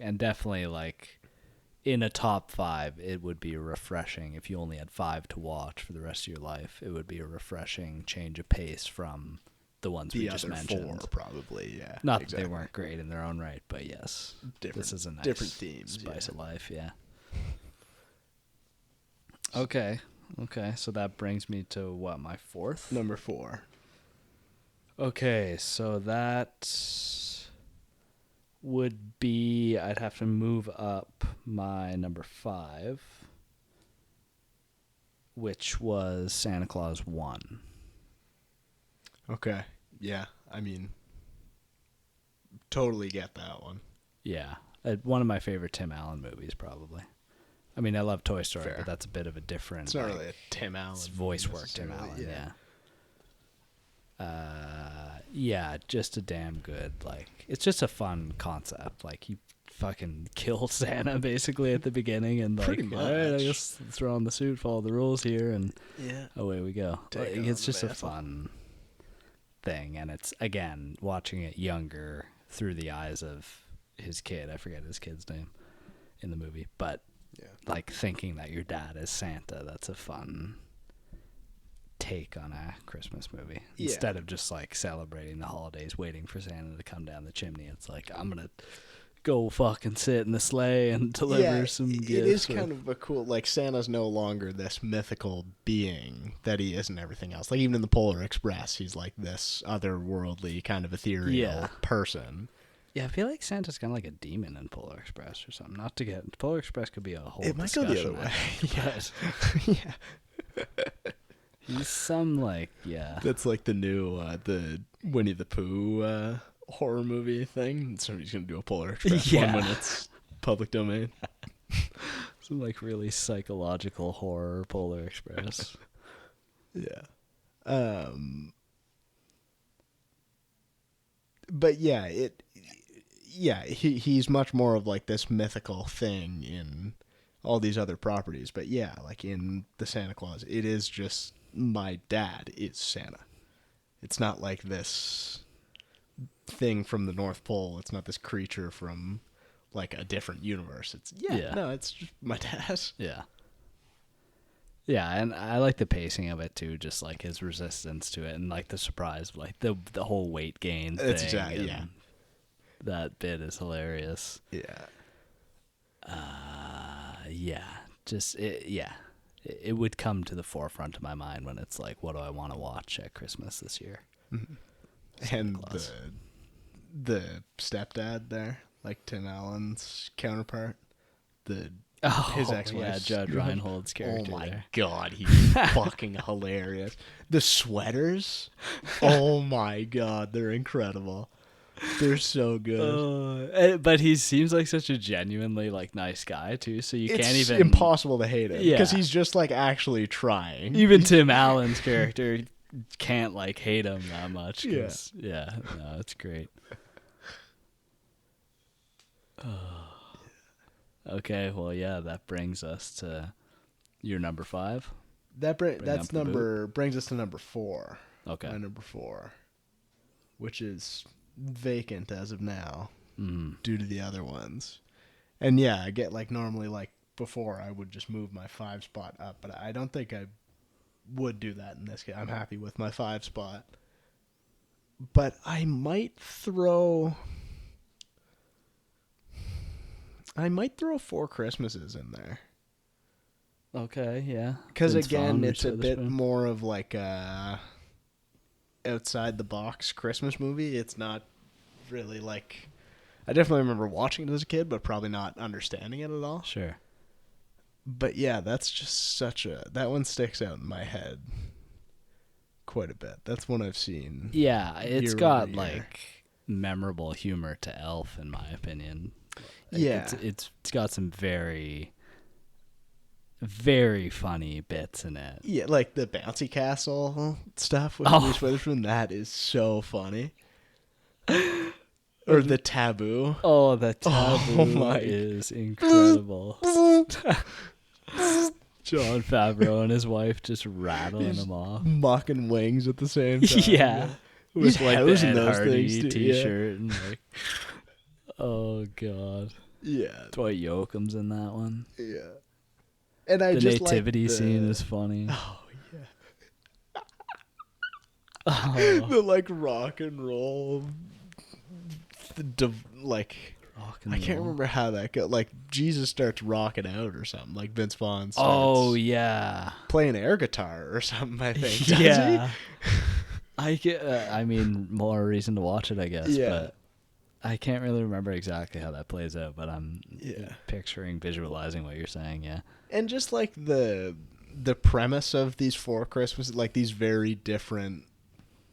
And definitely, in a top 5, it would be refreshing. If you only had 5 to watch for the rest of your life, it would be a refreshing change of pace from the ones the we just other mentioned. 4 probably, yeah. Not exactly. that they weren't great in their own right, but yes, this is a nice different themes, spice yeah. of life, yeah. Okay, so that brings me to what, my 4th? Number 4. Okay, so that would be, I'd have to move up my number 5, which was Santa Claus 1. Okay. Yeah, I mean, totally get that one. Yeah, one of my favorite Tim Allen movies, probably. I mean, I love Toy Story, Fair. but that's a bit of a different... It's not really a Tim Allen. It's voice work, Tim Allen, yeah. Yeah, just a damn good, like, it's just a fun concept. Like, he fucking killed Santa, basically, at the beginning, and, like, Pretty much. all right, I guess throw on the suit, follow the rules here, and away we go. Like, it's just a fun thing, and it's, again, watching it younger through the eyes of his kid. I forget his kid's name in the movie, but, like, thinking that your dad is Santa, that's a fun take on a Christmas movie. Instead of just like celebrating the holidays, waiting for Santa to come down the chimney, it's like, I'm gonna go fucking sit in the sleigh and deliver some gifts. It is kind of a cool, like, Santa's no longer this mythical being that he is in everything else. Like, even in the Polar Express, he's like this otherworldly kind of ethereal person. Yeah, I feel like Santa's kind of like a demon in Polar Express or something. Not to get... Polar Express could be a whole It might go the other way. Yeah. He's some, like, That's like the new, the Winnie the Pooh horror movie thing. Somebody's going to do a Polar Express one when it's public domain. Some, like, really psychological horror Polar Express. Yeah. But yeah, he's much more of like this mythical thing in all these other properties. But yeah, like in the Santa Claus, it is just my dad is Santa. It's not like this thing from the North Pole. It's not this creature from like a different universe. It's no, it's just my dad. Yeah, and I like the pacing of it too, just like his resistance to it and like the surprise, like the whole weight gain thing. That's exactly, That bit is hilarious. It would come to the forefront of my mind when it's like, what do I want to watch at Christmas this year? Mm-hmm. And the stepdad there, like Tim Allen's counterpart, his ex-wife, Judge Reinhold's character. Oh my there. God, he's fucking hilarious. The sweaters, oh my God, they're incredible. They're so good. But he seems like such a genuinely like nice guy too, so can't even... It's impossible to hate him because he's just like actually trying. Even Tim Allen's character can't like hate him that much. No, it's great. Okay, well, that brings us to your number 5. Brings us to number 4. Okay, my number 4, which is vacant as of now due to the other ones. And I get like normally like before I would just move my 5 spot up, but I don't think I would do that in this case. I'm happy with my 5 spot, but I might throw 4 Christmases in there. Okay, yeah. Because again, it's a bit more of like a outside the box Christmas movie. It's not really like... I definitely remember watching it as a kid, but probably not understanding it at all. Sure. But that's just that one sticks out in my head quite a bit. That's one I've seen. Yeah, it's got like memorable humor to Elf, in my opinion. It's got some very, very funny bits in it. Yeah, like the bouncy castle stuff with Reese Witherspoon. That is so funny. Or the taboo. Oh, the taboo is incredible. Jon Favreau and his wife just rattling him off. Mocking wings at the same time. Yeah. With like the Ed Hardy too, t-shirt and like... Oh, God. Yeah. Dwight Yoakam's in that one. Yeah. And the nativity scene is funny. Oh, Oh, The like rock and roll, like rock and I can't roll. remember how that go. Like Jesus starts rocking out or something. Like Vince Vaughn Oh starts yeah, playing air guitar or something. I think does yeah. I get. I mean, more reason to watch it, I guess. he? Yeah, But I can't really remember exactly how that plays out. But I'm yeah. picturing, visualizing what you're saying. Yeah. And just like the premise of these four Christmases, like these very different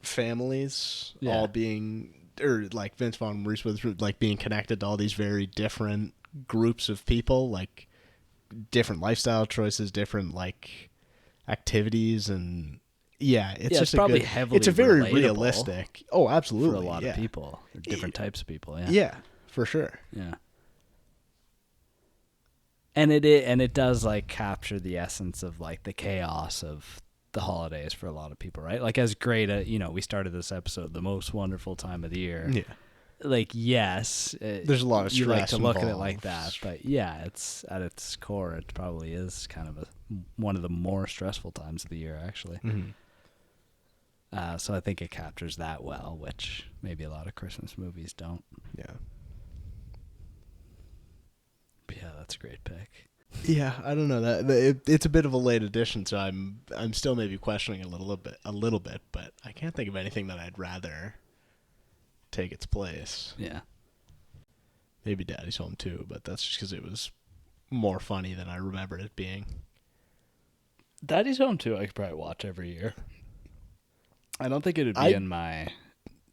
families Yeah. all being, or like Vince Vaughn and Reese Witherspoon, like being connected to all these very different groups of people, like different lifestyle choices, different like activities, and yeah, it's Yeah, it's just a probably good. heavily It's a very relatable realistic. Oh, for a absolutely, lot of yeah, people, or different types of people. Yeah. yeah, for sure. Yeah. And it does like capture the essence of like the chaos of the holidays for a lot of people, right? Like as great a, we started this episode the most wonderful time of the year. Yeah, Like yes, there's a lot of you like stress to look at it involved. like that, but yeah, it's at its core it probably is kind of one of the more stressful times of the year actually. Mm-hmm. So I think it captures that well, which maybe a lot of Christmas movies don't. Yeah. But yeah, that's a great pick. Yeah, I don't know it's a bit of a late addition, so I'm still maybe questioning a little bit, but I can't think of anything that I'd rather take its place. Yeah. Maybe Daddy's Home too, but that's just because it was more funny than I remembered it being. Daddy's Home too, I could probably watch every year. I don't think it would be in my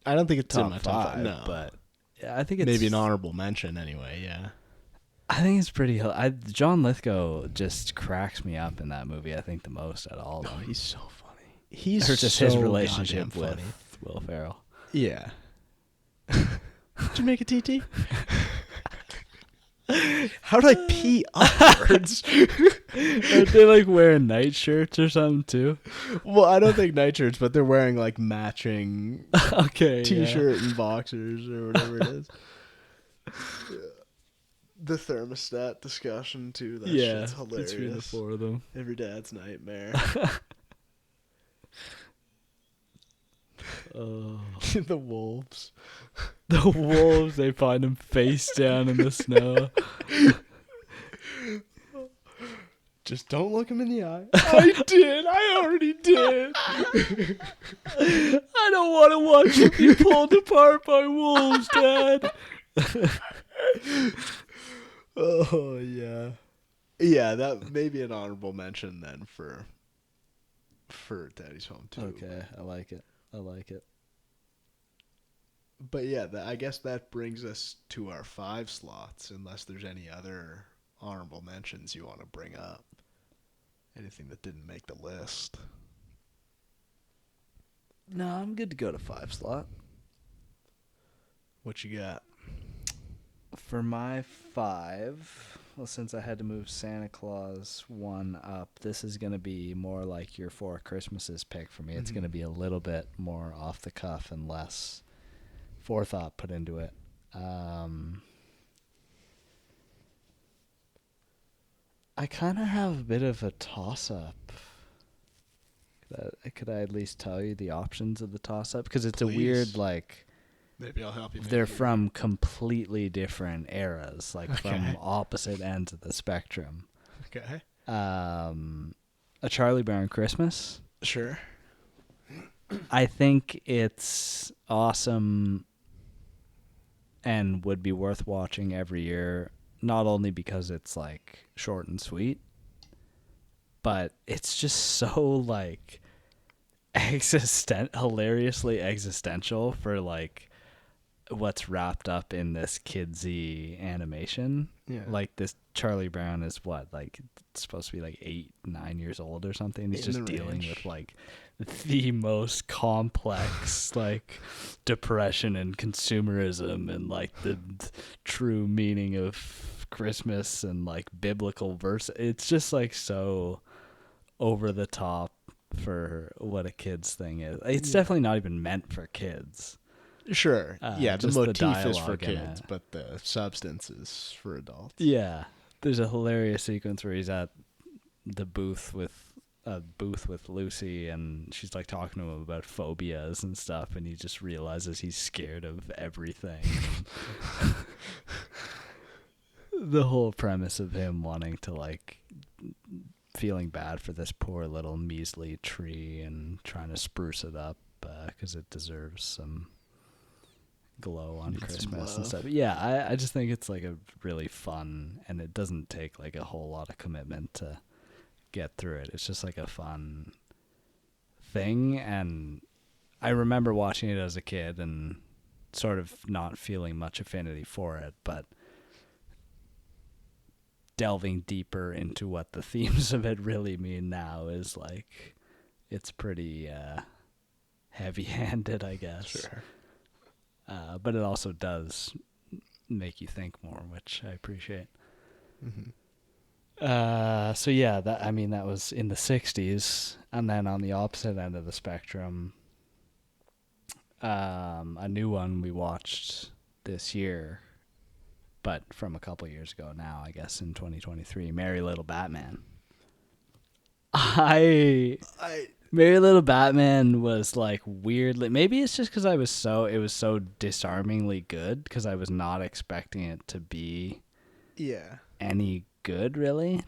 I don't think it's top in my top five, no, but yeah, I think it's maybe an honorable mention anyway. Yeah, I think it's pretty. John Lithgow just cracks me up in that movie. I think the most out of all of oh, them. he's so funny. He's Or just so his relationship goddamn funny. with Will Ferrell. Yeah. Did you make a TT? How did I pee upwards? Aren't they like wearing nightshirts or something too? Well, I don't think nightshirts, but they're wearing like matching Okay, t-shirt and boxers or whatever it is. Yeah. The thermostat discussion too. That shit's hilarious. between the four of them. Every dad's nightmare. The wolves. The wolves, they find him face down in the snow. Just don't look him in the eye. I did. I already did. I don't want to watch him be pulled apart by wolves, Dad. Oh yeah, yeah. That may be an honorable mention then for Daddy's Home too. Okay, I like it. But yeah, I guess that brings us to our 5 slots. Unless there's any other honorable mentions you want to bring up, anything that didn't make the list. No, I'm good to go to 5 slot. What you got? For my 5, well, since I had to move Santa Claus 1 up, this is going to be more like your 4 Christmases pick for me. It's going to be a little bit more off the cuff and less forethought put into it. I kind of have a bit of a toss-up. Could I at least tell you the options of the toss-up? Because it's Please. a weird, like... Maybe I'll help you. They're from completely different eras, like from opposite ends of the spectrum. Okay. A Charlie Brown Christmas. Sure. I think it's awesome and would be worth watching every year, not only because it's like short and sweet, but it's just so like hilariously existential for like what's wrapped up in this kidsy animation. Yeah. Like this Charlie Brown is what, like it's supposed to be like 8-9 years old or something. He's just dealing with like the most complex like depression and consumerism and like the true meaning of Christmas and like biblical verse. It's just like so over the top for what a kid's thing is. It's definitely not even meant for kids. Sure. Yeah, the motif is for dialogue in kids, it. but the substance is for adults. Yeah. There's a hilarious sequence where he's at the booth with a booth with Lucy, and she's like talking to him about phobias and stuff, and he just realizes he's scared of everything. The whole premise of him wanting to like feeling bad for this poor little measly tree and trying to spruce it up because it deserves some glow on Christmas and stuff. Yeah, I just think it's like a really fun, and it doesn't take like a whole lot of commitment to get through it. It's just like a fun thing, and I remember watching it as a kid and sort of not feeling much affinity for it, but delving deeper into what the themes of it really mean now is like it's pretty heavy-handed, I guess. Sure. But it also does make you think more, which I appreciate. Mm-hmm. So yeah, that was in the 60s, and then on the opposite end of the spectrum, a new one we watched this year, but from a couple years ago now, I guess in 2023, Merry Little Batman. Merry Little Batman was like weirdly, maybe it's just because it was so disarmingly good, because I was not expecting it to be any good really.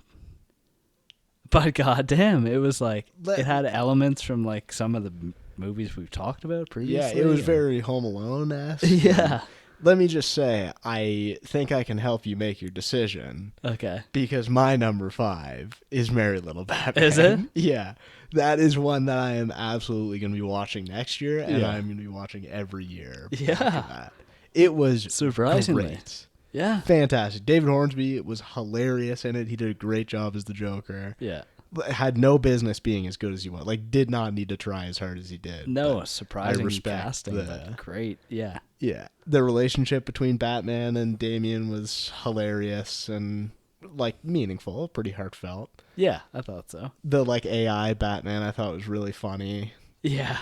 But goddamn, it was like it had elements from like some of the movies we've talked about previously. Yeah, it was very Home Alone-esque. Yeah. Let me just say, I think I can help you make your decision. Okay. Because my number 5 is Merry Little Batman. Is it? Yeah. That is one that I am absolutely going to be watching next year, and I'm going to be watching every year. Yeah. After that. It was surprisingly great. Yeah. Fantastic. David Hornsby was hilarious in it. He did a great job as the Joker. Yeah. Had no business being as good as he was. Like, did not need to try as hard as he did. No, surprising casting, the, but great. Yeah. Yeah. The relationship between Batman and Damian was hilarious and, like, meaningful, pretty heartfelt. Yeah, I thought so. The, like, AI Batman I thought was really funny. Yeah.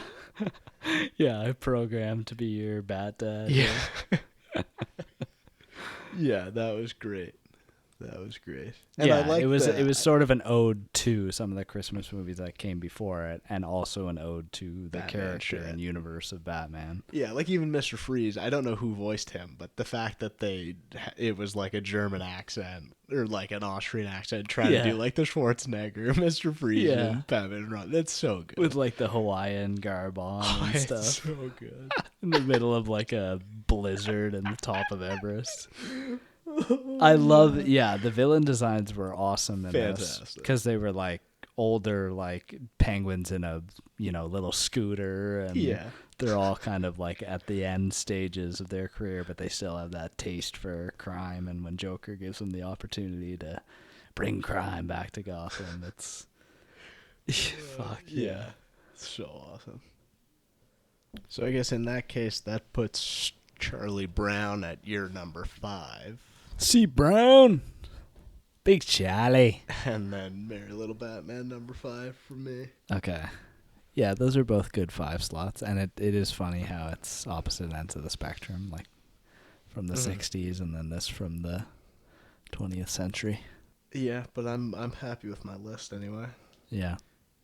Yeah, I programmed to be your Bat Dad. Yeah. Yeah, that was great. That was great. And yeah, I like it was sort of an ode to some of the Christmas movies that came before it, and also an ode to the Batman character shit. and universe of Batman. Yeah, like even Mr. Freeze, I don't know who voiced him, but the fact that it was like a German accent or like an Austrian accent trying to do like the Schwarzenegger, Mr. Freeze, and Batman and Ron. That's so good. With like the Hawaiian garb on and stuff. It's so good. In the middle of like a blizzard and the top of Everest. I love, the villain designs were awesome in this because they were like older, like penguins in a little scooter, and they're all kind of like at the end stages of their career, but they still have that taste for crime. And when Joker gives them the opportunity to bring crime back to Gotham, it's fuck yeah, it's so awesome. So I guess in that case, that puts Charlie Brown at your number 5. C. Brown. Big Charlie. And then Merry Little Batman, number 5 for me. Okay. Yeah, those are both good 5 slots, and it is funny how it's opposite ends of the spectrum, like from the 60s and then this from the 20th century. Yeah, but I'm happy with my list anyway. Yeah.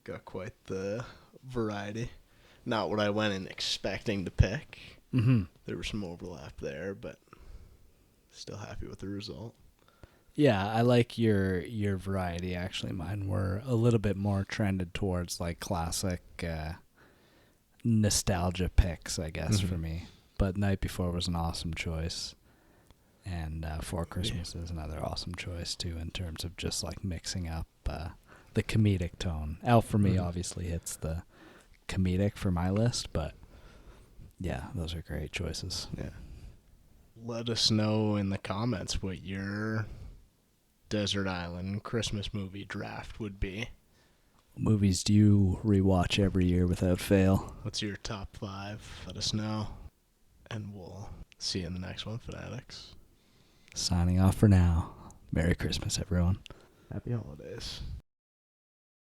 Got quite the variety. Not what I went in expecting to pick. Mm-hmm. There was some overlap there, but still happy with the result. Yeah, I like your variety. Actually, mine were a little bit more trended towards like classic nostalgia picks, I guess, for me. But Night Before was an awesome choice, and Four Christmas is another awesome choice too, in terms of just like mixing up the comedic tone. Elf for me obviously hits the comedic for my list, but yeah, those are great choices. Yeah. Let us know in the comments what your Desert Island Christmas movie draft would be. What movies do you rewatch every year without fail? What's your top 5? Let us know. And we'll see you in the next one, Fanatics. Signing off for now. Merry Christmas, everyone. Happy holidays.